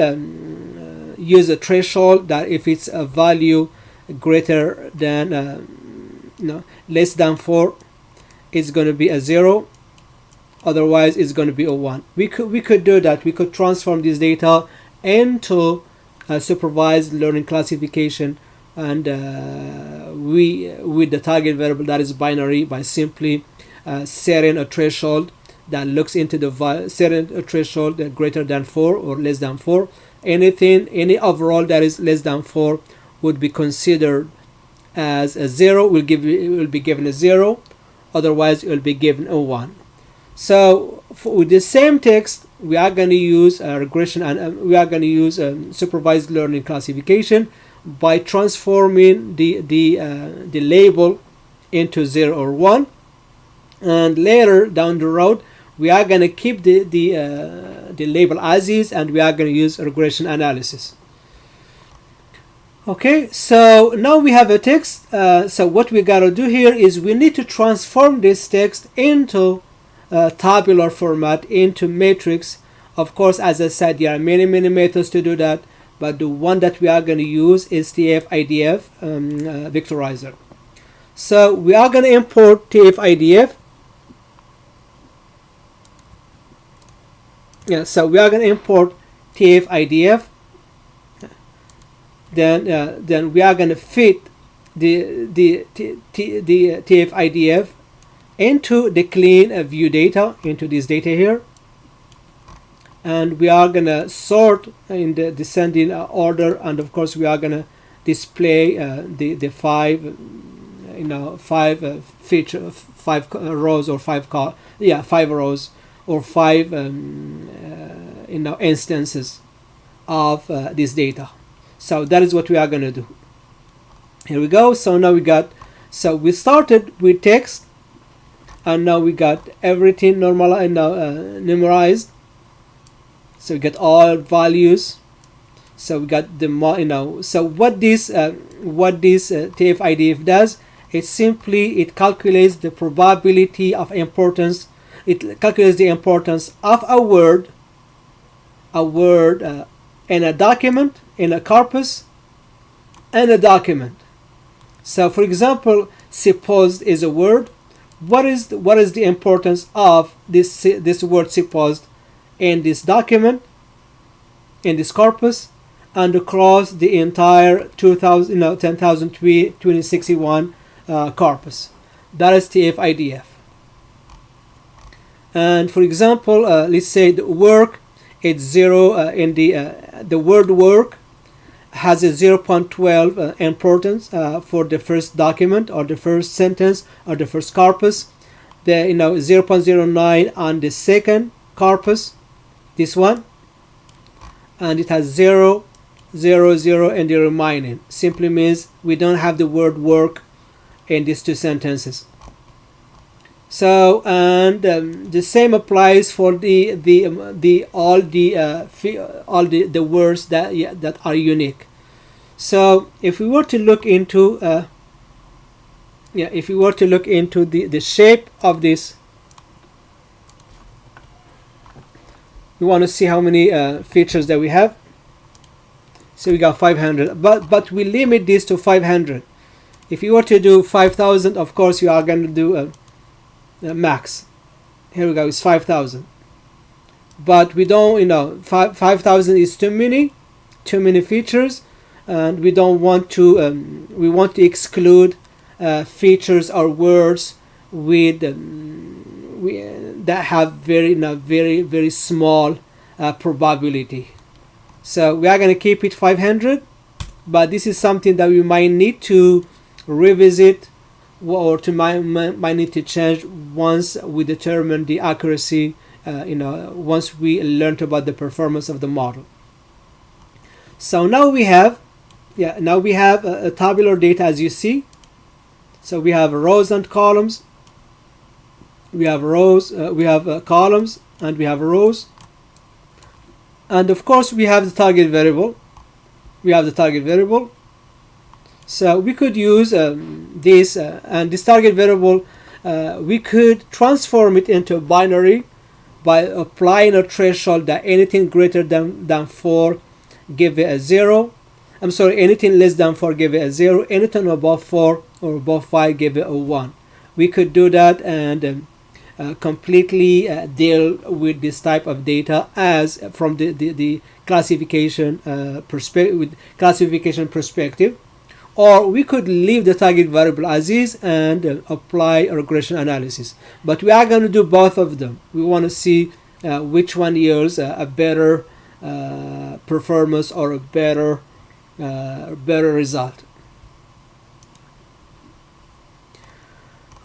use a threshold that if it's a value greater than less than 4, it's going to be a 0, otherwise it's going to be a 1. We could do that. We could transform this data into a supervised learning classification, and with the target variable that is binary, by simply setting a threshold that looks into the setting a threshold that greater than 4 or less than 4. Any overall that is less than 4 would be considered as a 0, will be given a 0, otherwise it will be given a 1. So with the same text, we are going to use a regression, and we are going to use a supervised learning classification by transforming the label into 0 or 1, and later down the road we are going to keep the label as is, and we are going to use regression analysis. Okay, so now we have a text. So what we got to do here is we need to transform this text into tabular format, into matrix. Of course, as I said, there are many methods to do that, but the one that we are going to use is TF-IDF vectorizer. So we are going to import TF-IDF. Yeah, so we are going to import TF-IDF. Then we are going to fit the TF-IDF into the clean view data, into this data here, and we are going to sort in the descending order, and of course we are going to display the five rows or five rows or 5 instances of this data. So that is what we are going to do. Here we go. So now we started with text, and now we got everything normal and numerized. So we get all values. So we got the So what this TF-IDF does, it calculates the probability of importance. It calculates the importance of a word in a document, in a corpus, and a document. So for example, supposed is a word. What is the importance of this word supposed in this document, in this corpus, and across the entire 10,061 corpus? That is TF-IDF. And for example, let's say the work, it's 0 in the word work has a 0.12 importance for the first document or the first sentence or the first corpus. The 0.09 on the second corpus, this one, and it has 0, 0, 0 in the remaining. Simply means we don't have the word work in these two sentences. So, and the same applies for all the words that are unique. So if we were to look into the shape of this, we want to see how many features that we have. So we got 500, but we limit this to 500. If you were to do 5,000, of course you are going to do max. Here we go, it's 5,000, but we don't 5,000 is too many features, and we don't want to we want to exclude features or words with that have very small probability. So we are going to keep it 500, but this is something that we might need to revisit or might need to change once we determine the accuracy, once we learned about the performance of the model. So now we have a tabular data, as you see. So we have rows and columns. We have columns, and we have rows. And of course we have the target variable. So we could use this and this target variable. We could transform it into a binary by applying a threshold that anything greater than 4 give it a 0. I'm sorry, anything less than 4 give it a 0, anything above 4 or above 5 give it a 1. We could do that and completely deal with this type of data as from the classification perspective, or we could leave the target variable as is and apply a regression analysis. But we are going to do both of them. We want to see which one yields a better performance or a better result.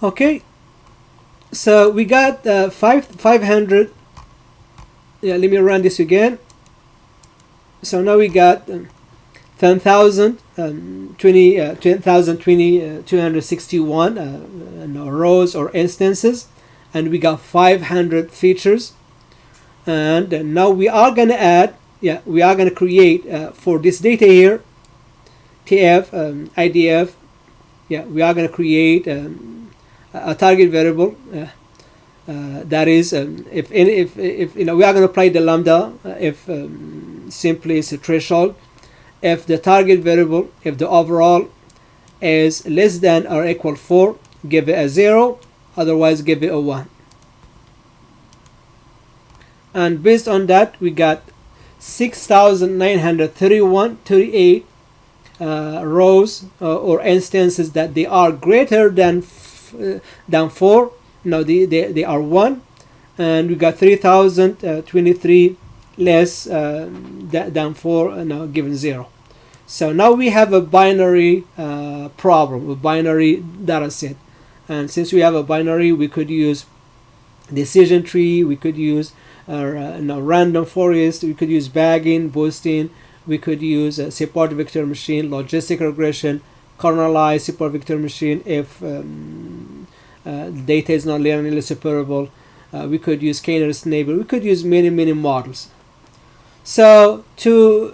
Okay, so we got 500. Yeah, let me run this again. So now we got 10,000, 261 rows or instances, and we got 500 features. And now we are going to add, we are going to create for this data here, TF, IDF, we are going to create a target variable that is if we are going to apply the lambda if simply it's a threshold. If the target variable, if the overall is less than or equal 4, give it a 0, otherwise give it a 1. And based on that, we got 6,938 rows or instances that they are greater than 4. No, they are 1, and we got 3,023 less than 4, given 0. So now we have a binary problem, a binary data set. And since we have a binary, we could use decision tree, we could use random forest, we could use bagging, boosting, we could use a support vector machine, logistic regression, kernelized support vector machine if data is not linearly separable. We could use k-nearest neighbor. We could use many models. So to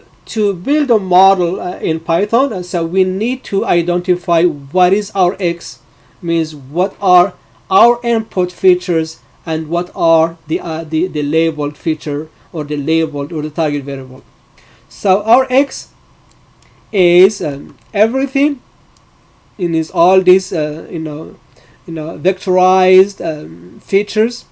build a model in Python, so we need to identify what is our X, means what are our input features and what are the labeled feature or the labeled or the target variable. So our X is everything, and is all these vectorized features.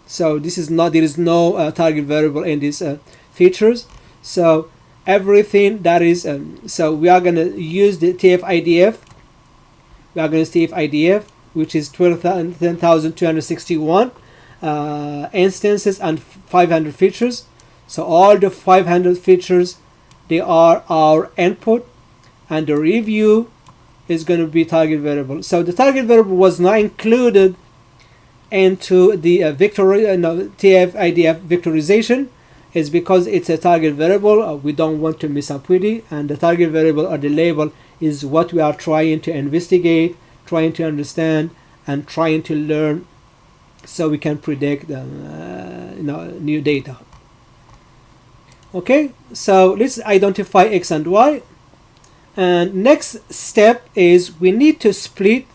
So this is not, there is no target variable in these features. So everything that is so we are going to use the TF-IDF. We are going to use TF-IDF, which is 10,261 instances and 500 features. So all the 500 features, they are our input, and the review is going to be target variable. So the target variable was not included into the TF-IDF vectorization, is because it's a target variable. We don't want to mess up with it, and the target variable or the label is what we are trying to investigate, trying to understand, and trying to learn, so we can predict new data. Okay, so let's identify X and Y. And next step is we need to split.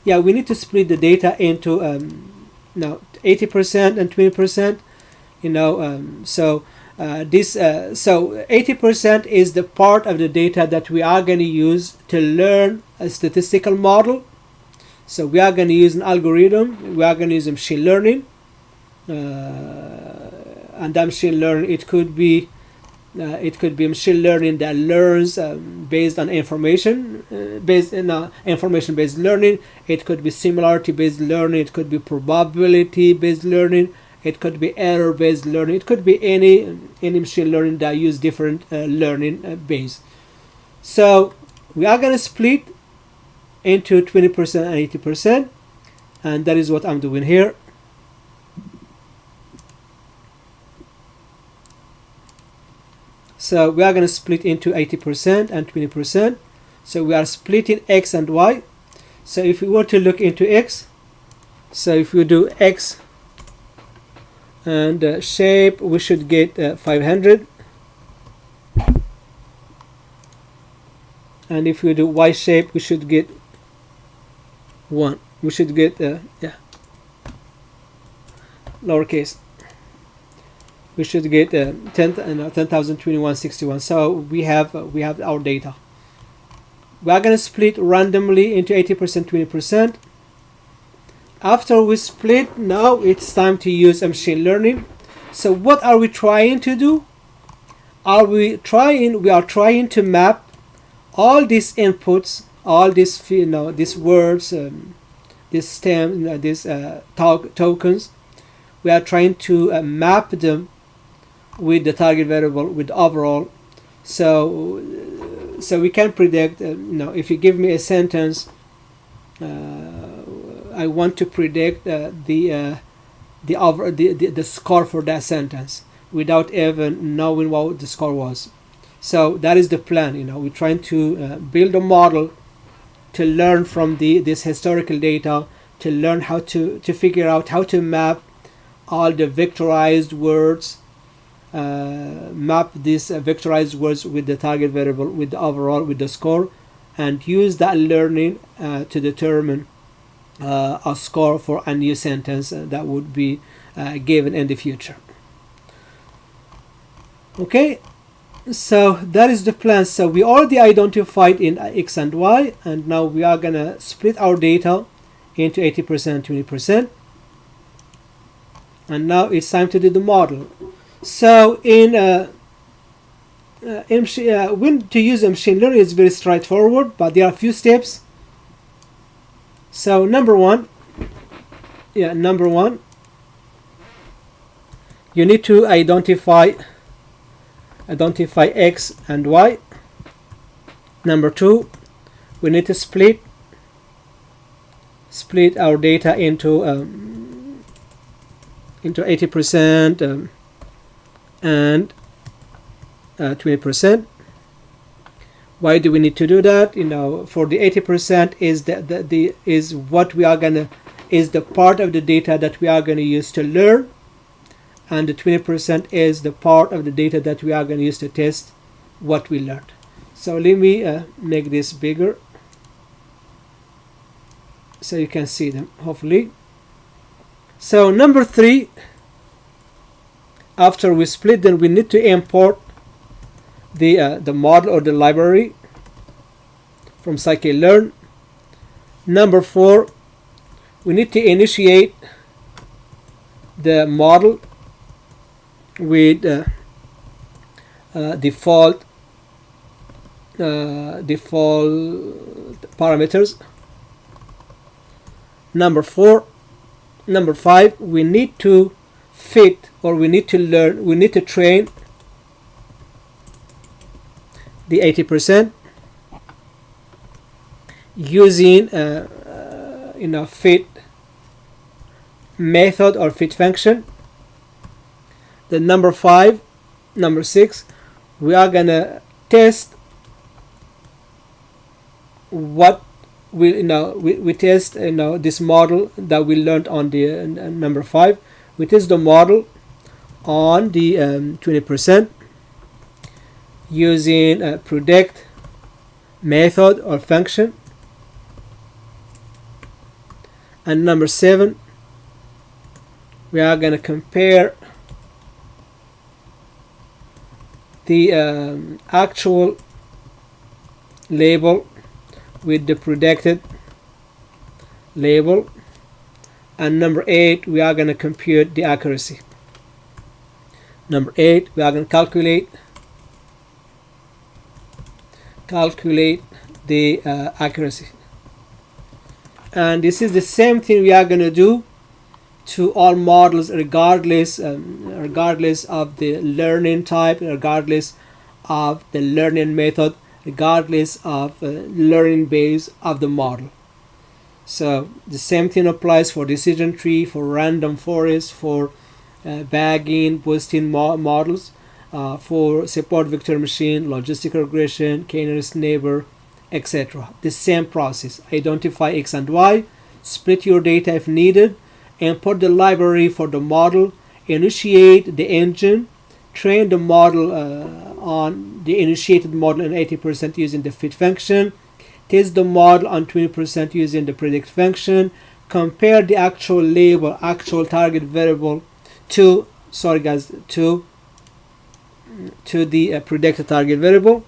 We need to split the data into 80% and 20%. So 80% is the part of the data that we are going to use to learn a statistical model. So we are going to use an algorithm. We are going to use machine learning, and that machine learning, it could be machine learning that learns based on information based learning. It could be similarity based learning. It could be probability based learning. It could be error based learning. It could be any machine learning that use different learning base. So we are going to split into 20% and 80%, and that is what I'm doing here. So we are going to split into 80% and 20%. So we are splitting X and Y. So if we were to look into X, so if we do X and shape, we should get 500. And if we do Y shape, we should get 1. We should get lowercase. we should get 10,021.61. So we have our data. We are going to split randomly into 80%, 20%. After we split, now it's time to use machine learning. So what are we trying to do? We are trying to map all these inputs, all these these words, this stem, these tokens. We are trying to map them with the target variable, with overall. So we can predict. If you give me a sentence, I want to predict the score for that sentence without even knowing what the score was. So that is the plan. We're trying to build a model to learn from this historical data, to learn how to figure out how to map all the vectorized words, map these vectorized words with the target variable, with the overall, with the score, and use that learning to determine a score for a new sentence that would be given in the future. Okay, so that is the plan. So we already identified in X and Y, and now we are gonna split our data into 80%, 20%. And now it's time to do the model. So when to use machine learning is very straightforward, but there are a few steps. So number one, you need to identify X and Y. Number two, we need to split our data into 80% and 20%. Why do we need to do that? For the 80% is what we are gonna is the part of the data that we are gonna use to learn, and the 20% is the part of the data that we are gonna use to test what we learned. So let me make this bigger so you can see them, hopefully. So number three, after we split, then we need to import the model or the library from scikit-learn. Number four, we need to initiate the model with default parameters. Number five, we need to fit, or we need to train the 80% using fit method or fit function. The number six, we are gonna test what we test this model that we learned on the number five. We test the model on the 20% using a predict method or function. And number seven, we are going to compare the actual label with the predicted label. And number eight, we are going to compute the accuracy. Number eight, we are going to calculate the accuracy. And this is the same thing we are going to do to all models, regardless of the learning type, regardless of the learning method, regardless of learning base of the model. So the same thing applies for decision tree, for random forest, for bagging, boosting models, for support vector machine, logistic regression, k-nearest neighbor, etc. The same process. Identify X and Y, split your data if needed, import the library for the model, initiate the engine, train the model on the initiated model in 80% using the fit function, test the model on 20% using the predict function, compare the actual label, actual target variable to sorry guys, to the predicted target variable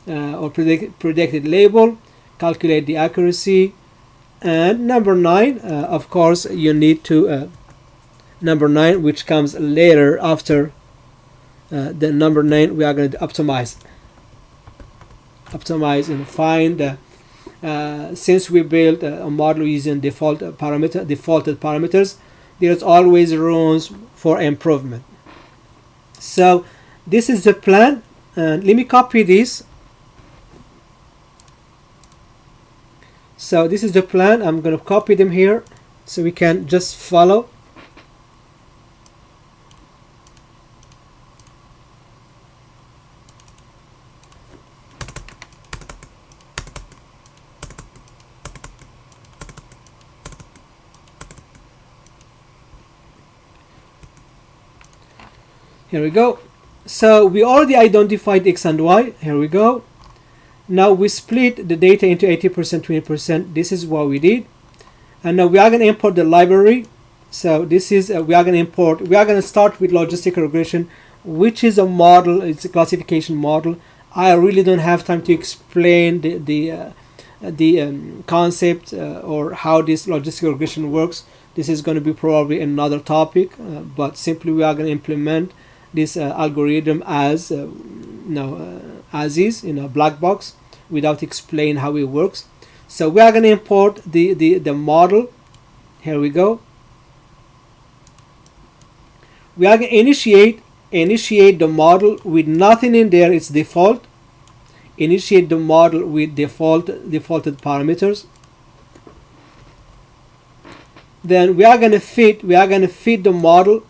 or predicted label, calculate the accuracy. And number 9, of course, you need to number 9, which comes later after the number 9, we are going to optimize and find since we built a model using defaulted parameters, there's always rooms for improvement. So this is the plan, and let me copy this. So this is the plan. I'm going to copy them here so we can just follow. Here we go. So we already identified X and Y. Here we go. Now we split the data into 80%, 20%. This is what we did. And now we are going to import the library. So this is, we are going to start with logistic regression, which is a model, it's a classification model. I really don't have time to explain the concept or how this logistic regression works. This is going to be probably another topic, but simply we are going to implement this algorithm as as is in a black box without explaining how it works. So we are going to import the model. Here we go. We are going to initiate the model with nothing in there. It's default. Initiate the model with defaulted parameters. Then we are going to fit the model.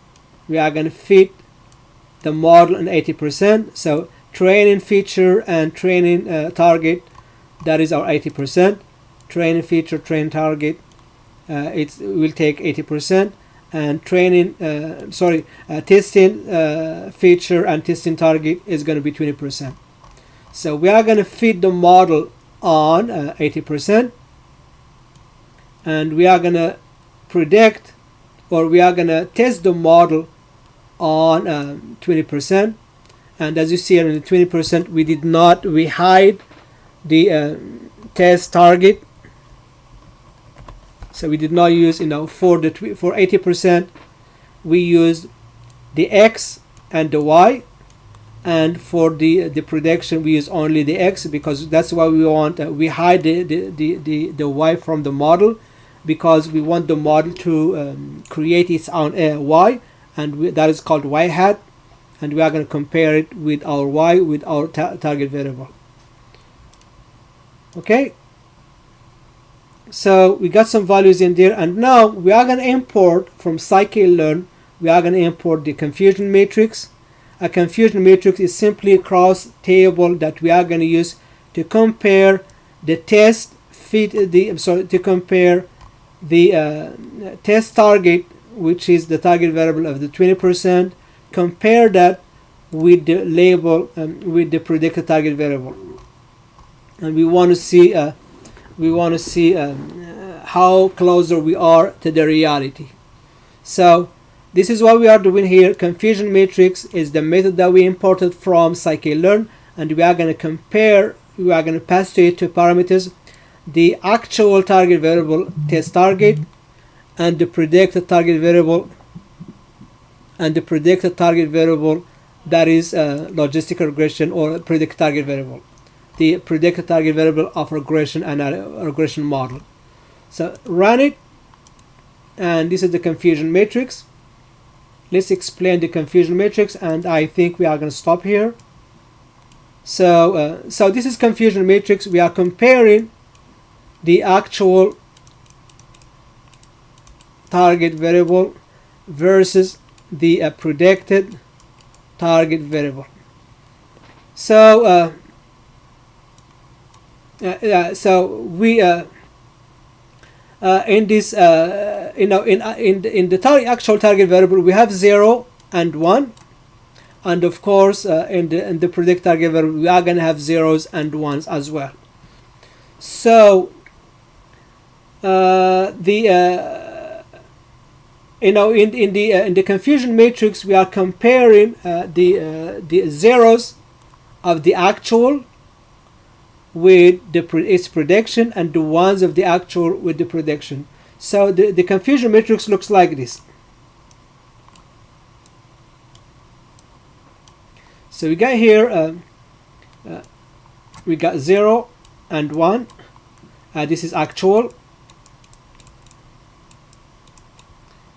We are going to fit the model in 80%. So training feature and training target, that is our 80%. Training feature, train target, it will take 80%. And training, testing feature and testing target is going to be 20%. So we are going to fit the model on 80%, and we are going to predict, or we are going to test the model on 20%. And as you see here in the 20%, we hide the test target. So we did not use, for 80%, we used the X and the Y, and for the prediction we use only the X, because that's why we want. We hide the Y from the model, because we want the model to create its own Y, and that is called Y hat, and we are going to compare it with our Y, with our target variable. Okay, so we got some values in there, and now we are going to import from scikit-learn. We are going to import the confusion matrix. A confusion matrix is simply a cross table that we are going to use to compare the test to compare the test target, which is the target variable of the 20%, compare that with the label, with the predicted target variable, and we want to see how closer we are to the reality. So this is what we are doing here. Confusion matrix is the method that we imported from scikit-learn, and we are going to compare. We are going to pass to it two parameters: the actual target variable test target, and the predicted target variable, that is logistic regression or predicted target variable, the predicted target variable of regression and a regression model. So run it, and this is the confusion matrix. Let's explain the confusion matrix, and I think we are going to stop here. So this is confusion matrix. We are comparing the actual target variable versus the predicted target variable. So we in this in the actual target variable we have 0 and 1, and of course in the predicted target variable we are going to have zeros and ones as well. So in the confusion matrix, we are comparing the zeros of the actual with its prediction, and the ones of the actual with the prediction. So the confusion matrix looks like this. So we got here, we got 0 and 1. This is actual.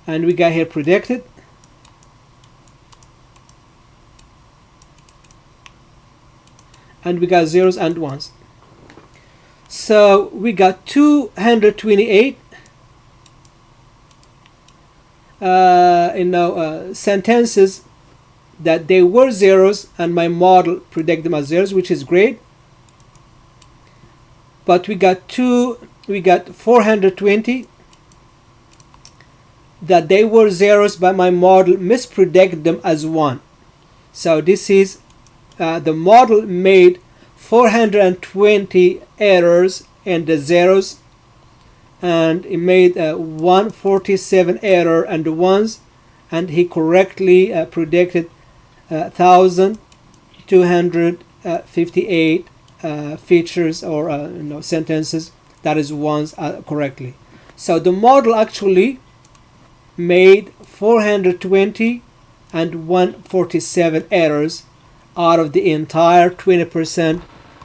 And we got here predicted. And we got zeros and ones. So we got 228 sentences that they were zeros, and my model predict them as zeros, which is great. But we got 420 that they were zeros, but my model mispredict them as 1. So this is the model made 420 errors in the zeros, and it made 147 error and the ones, and he correctly predicted 1,258 features or sentences, that is ones, correctly. So the model actually made 420 and 147 errors out of the entire 20%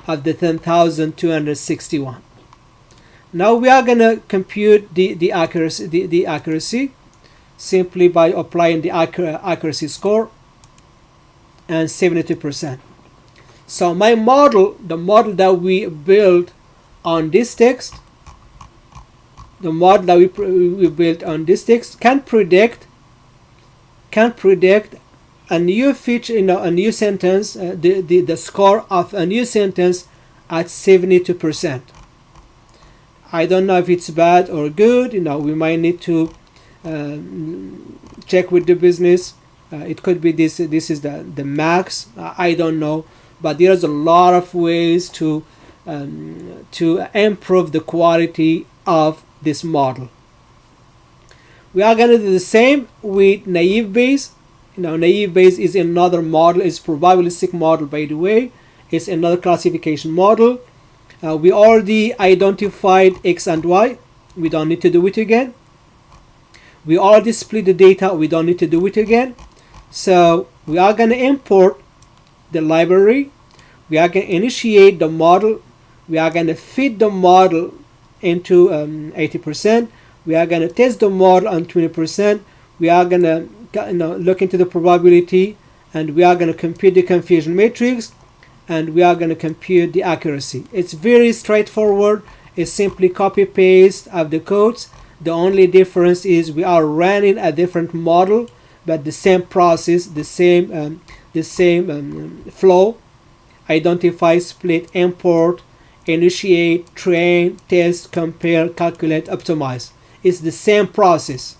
of the 10,261. Now we are going to compute the accuracy simply by applying the accuracy score, and 72%. So my model, the model that we built on this text, the model that we built on this text can predict a new feature, a new sentence, the score of a new sentence at 72%. I don't know if it's bad or good. We might need to check with the business. It could be this is the max. I don't know, but there's a lot of ways to improve the quality of this model. We are going to do the same with naive Bayes. Naive Bayes is another model. It's probabilistic model, by the way. It's another classification model. We already identified X and Y. We don't need to do it again. We already split the data. We don't need to do it again. So we are going to import the library. We are going to initiate the model. We are going to feed the model into 80%. We are going to test the model on 20%. We are going to look into the probability, and we are going to compute the confusion matrix, and we are going to compute the accuracy. It's very straightforward. It's simply copy paste of the codes. The only difference is we are running a different model, but the same process, the same flow: identify, split, import, initiate, train, test, compare, calculate, optimize. It's the same process.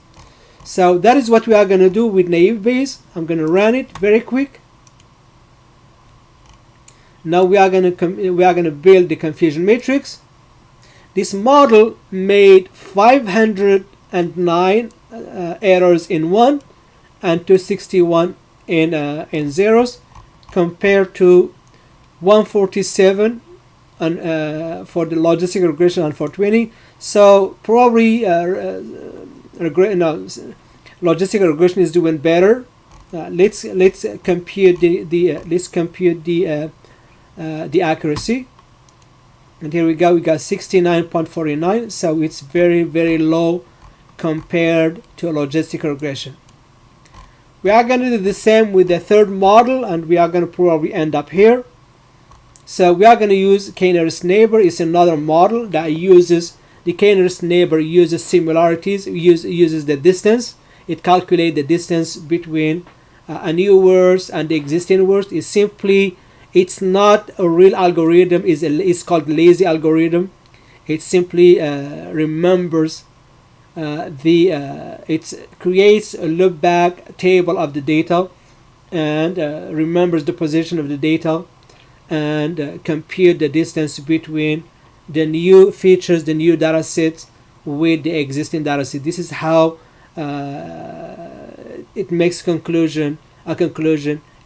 So that is what we are going to do with naive Bayes. I'm going to run it very quick. Now we are going to build the confusion matrix. This model made 509 errors in 1 and 261 in zeros, compared to 147 for the logistic regression and for 20. So probably logistic regression is doing better. Let's compute the accuracy. And here we go. We got 69.49. So it's very, very low compared to a logistic regression. We are going to do the same with the third model, and we are going to probably end up here. So we are going to use k-nearest neighbor. It's another model that uses the k-nearest neighbor, uses similarities, uses the distance. It calculates the distance between a new word and the existing word. It's not a real algorithm. It's called lazy algorithm. It simply remembers it creates a loop back table of the data, and remembers the position of the data, and compute the distance between the new features, the new data sets, with the existing data set. This is how it makes a conclusion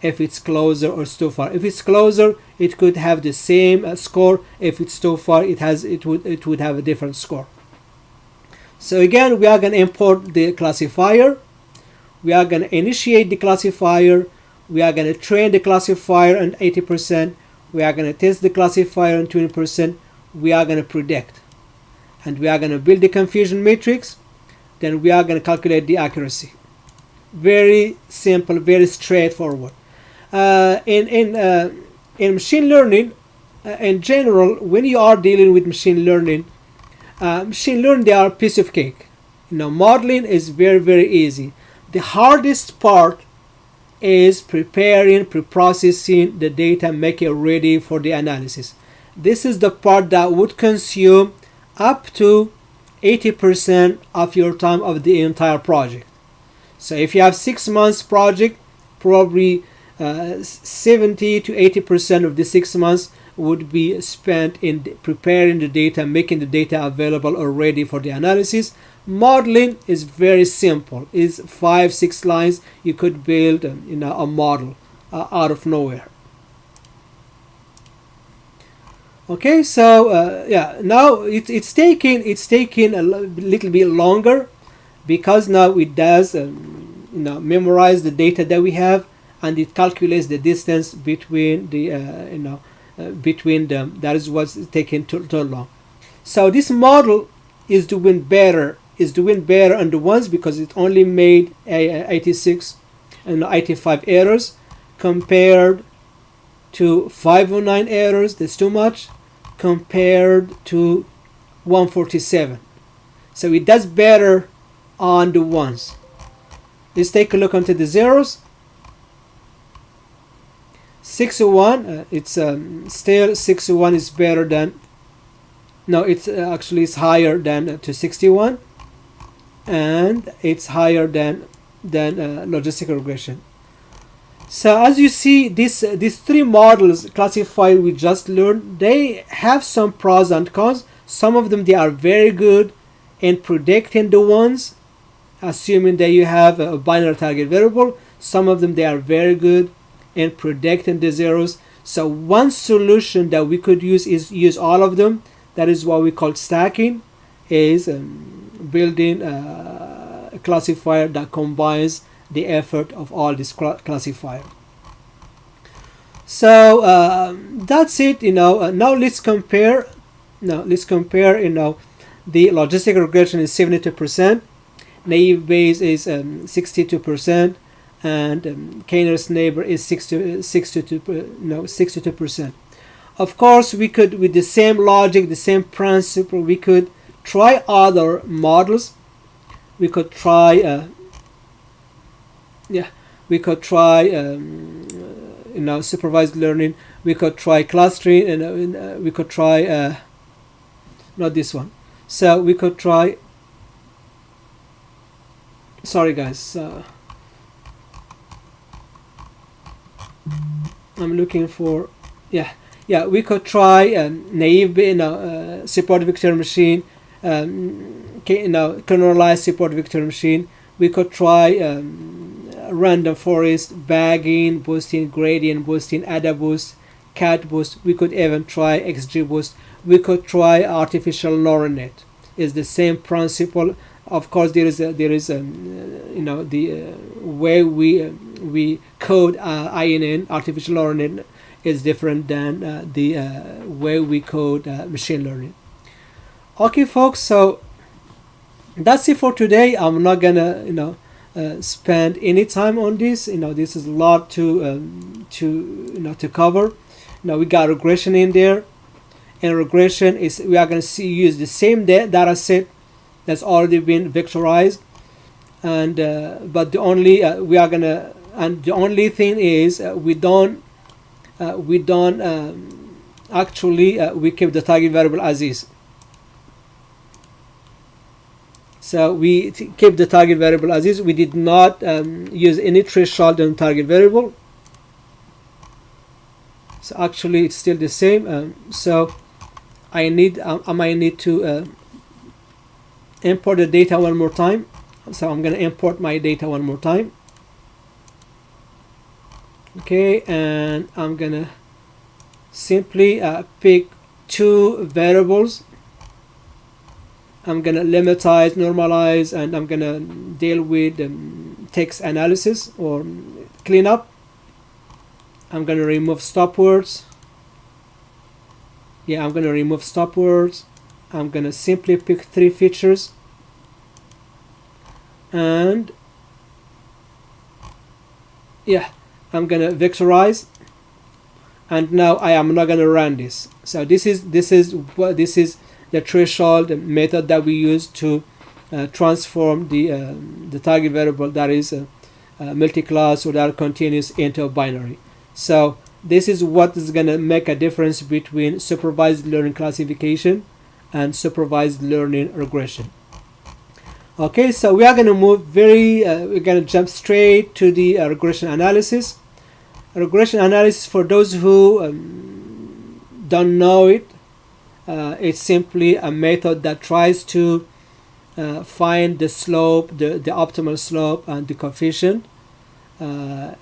if it's closer or it's too far. If it's closer, it could have the same score. If it's too far, it would have a different score. So again, we are going to import the classifier. We are going to initiate the classifier. We are going to train the classifier on 80%. We are going to test the classifier on 20%. We are going to predict. And we are going to build the confusion matrix. Then we are going to calculate the accuracy. Very simple, very straightforward. In machine learning, in general, when you are dealing with machine learning, they are a piece of cake. Modeling is very, very easy. The hardest part is pre-processing the data, make it ready for the analysis. This is the part that would consume up to 80% of your time of the entire project. So if you have 6 months project, probably 70 to 80% of the 6 months would be spent in preparing the data, making the data available or ready for the analysis. Modeling is very simple. It's 5-6 lines. You could build a model out of nowhere. Okay, so now it's taking a little bit longer, because now it does memorize the data that we have, and it calculates the distance between the between them. That is what's taking too long. So this model is doing better on the ones, because it only made 86 and 85 errors compared to 509 errors. That's too much compared to 147. So it does better on the ones. Let's take a look onto the zeros. 61, it's still 61 is better than, no, it's actually it's higher than to 61, and it's higher than logistic regression. So as you see, these three models classified we just learned, they have some pros and cons. Some of them, they are very good in predicting the ones, assuming that you have a binary target variable. Some of them, they are very good in predicting the zeros. So one solution that we could use is use all of them. That is what we call stacking, is building a classifier that combines the effort of all this classifier. So that's it. Now let's compare. The logistic regression is 72%, naive Bayes is 62%, and k-nearest neighbor is 62%. Of course, we could, with the same logic, the same principle, we could try other models. We could try supervised learning. We could try clustering, and we could try not this one. So we could try. Sorry, guys. I'm looking for. We could try naive, support vector machine, kernelized support vector machine. We could try random forest, bagging, boosting, gradient boosting, ADA boost, cat boost. We could even try XG boost. We could try artificial neural net. It's the same principle. Of course, there is the way we code INN, artificial neural net, is different than the way we code machine learning. Okay, folks. So that's it for today. I'm not gonna spend any time on this. This is a lot to cover. We got regression in there, and regression is, we are going to use the same data set that's already been vectorized, and but the only the only thing is we don't actually we keep the target variable as is. So we keep the target variable as is. We did not use any threshold on target variable. So actually it's still the same. So I might need to import the data one more time. So I'm going to import my data one more time. Okay, and I'm going to simply pick two variables. I'm going to limitize, normalize, and I'm going to deal with text analysis or cleanup. I'm going to remove stop words. Yeah, I'm going to remove stop words. I'm going to simply pick three features. And yeah, I'm going to vectorize. And now I am not going to run this. So this is the threshold method that we use to transform the target variable that is multi-class or that continuous into a binary. So this is what is going to make a difference between supervised learning classification and supervised learning regression. Okay, so we are going to move we're going to jump straight to the regression analysis. Regression analysis, for those who don't know it, it's simply a method that tries to find the slope, the optimal slope, and the coefficient.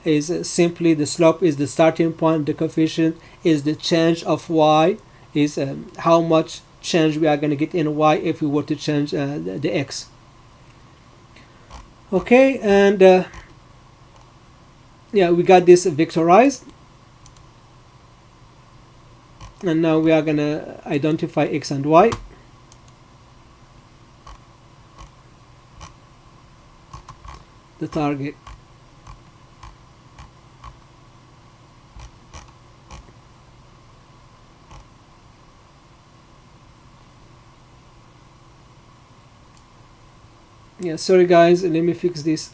Is simply the slope is the starting point, the coefficient is the change of y, is how much change we are going to get in y if we were to change the x. Okay, and yeah, we got this vectorized, and now we are going to identify x and y. The target. Yeah, sorry guys, let me fix this.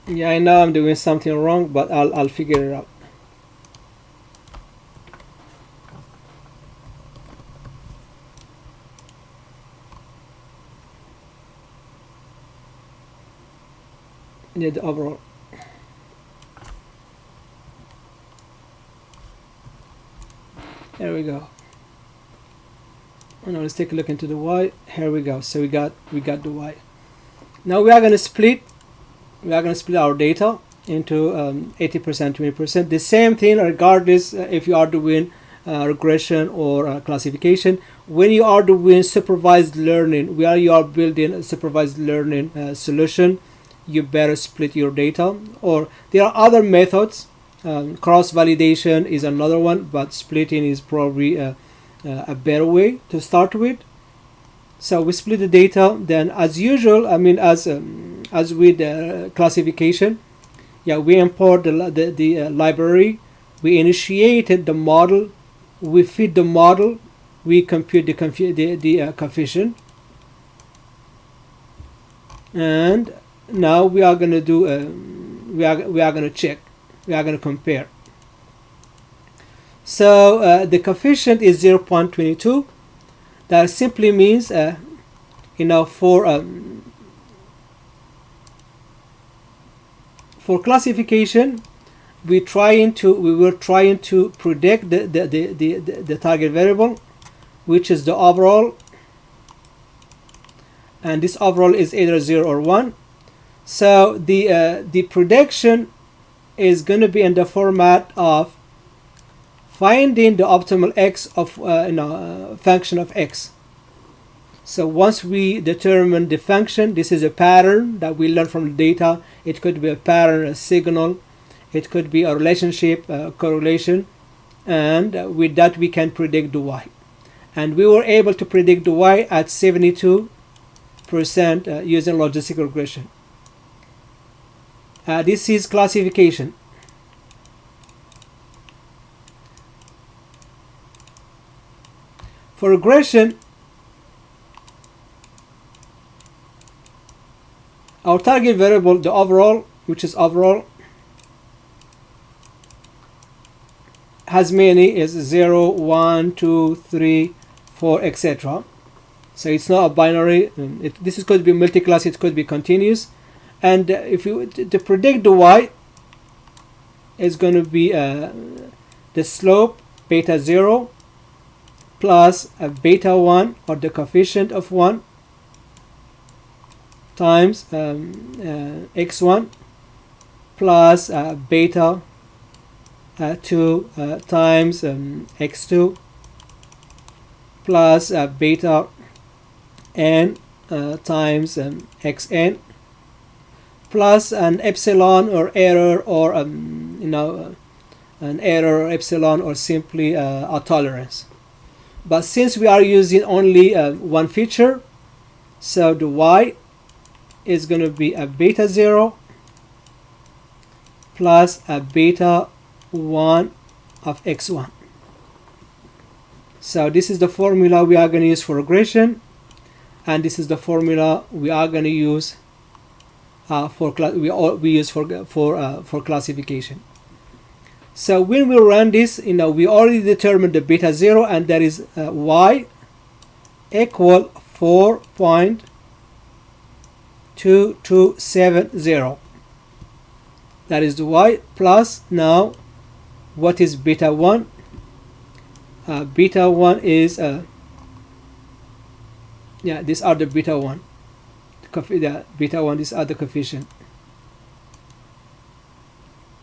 Yeah, I know I'm doing something wrong, but I'll figure it out. Yeah, the overall. There we go. Now let's take a look into the y. Here we go. So we got the y. Now we are going to split. We are going to split our data into 80%, 20%. The same thing regardless if you are doing regression or classification. When you are doing supervised learning, where you are building a supervised learning solution, you better split your data. Or there are other methods. Cross validation is another one, but splitting is probably a better way to start with. So we split the data. Then, as usual, I mean, as with classification, yeah, we import the library. We initiated the model. We feed the model. We compute the coefficient. And now we are going to do we are going to check. We are going to compare. So the coefficient is 0.22. That simply means for classification, we were trying to predict the target variable, which is the overall, and this overall is either 0 or 1. So the prediction is going to be in the format of finding the optimal x of function of x. So once we determine the function, this is a pattern that we learn from the data. It could be a pattern, a signal, it could be a relationship, a correlation, and with that we can predict the y. And we were able to predict the y at 72% using logistic regression. This is classification. For regression, Our target variable, the overall, which is overall, has many, is 0, 1, 2, 3, 4, etc. So it's not a binary. This could be multi-class, it could be continuous. And if you to predict the y, is going to be the slope beta 0 plus a beta 1, or the coefficient of 1, times x1 plus beta 2 times x2 plus beta n times xn plus an epsilon or error, or an error or epsilon, or simply a tolerance. But since we are using only one feature, so the y is going to be a beta 0 plus a beta 1 of x1. So this is the formula we are going to use for regression, and this is the formula we are going to use for classification. So when we run this, we already determined the beta 0, and that is y equal 4.2270. That is the y, plus now what is beta 1? Beta 1 is these are the beta 1. The beta 1, these are the coefficient.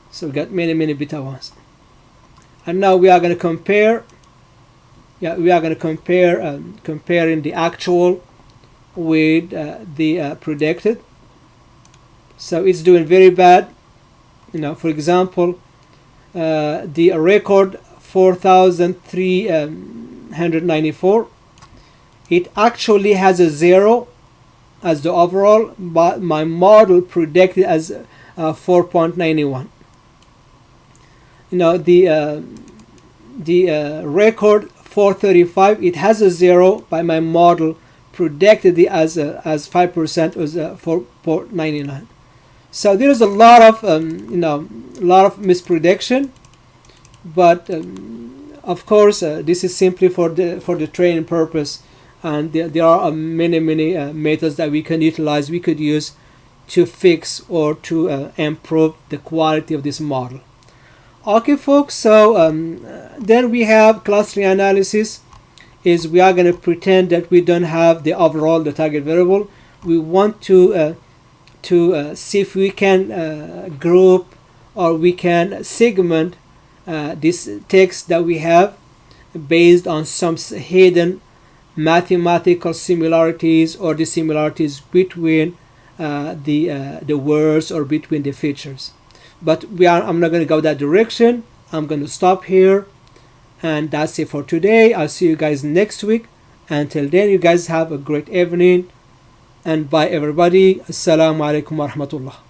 So we got many beta 1s. And now we are going to compare. We are going to compare comparing the actual with the predicted. So it's doing very bad. For example, the record 4,394. It actually has a 0 as the overall, but my model predicted as 4.91. The record 435, it has a 0, but my model predicted it as 5%, was 4.99. So there is a lot of misprediction, but of course this is simply for the training purpose, and there are many methods that we can utilize, we could use to fix or to improve the quality of this model. Okay, folks. So then we have clustering analysis. Is we are going to pretend that we don't have the overall, the target variable. We want to see if we can group, or we can segment this text that we have based on some hidden mathematical similarities, or the similarities between the words, or between the features. But I'm not going to go that direction. I'm going to stop here, and that's it for today. I'll see you guys next week. Until then, you guys have a great evening, and bye everybody. Assalamu alaikum wa rahmatullah.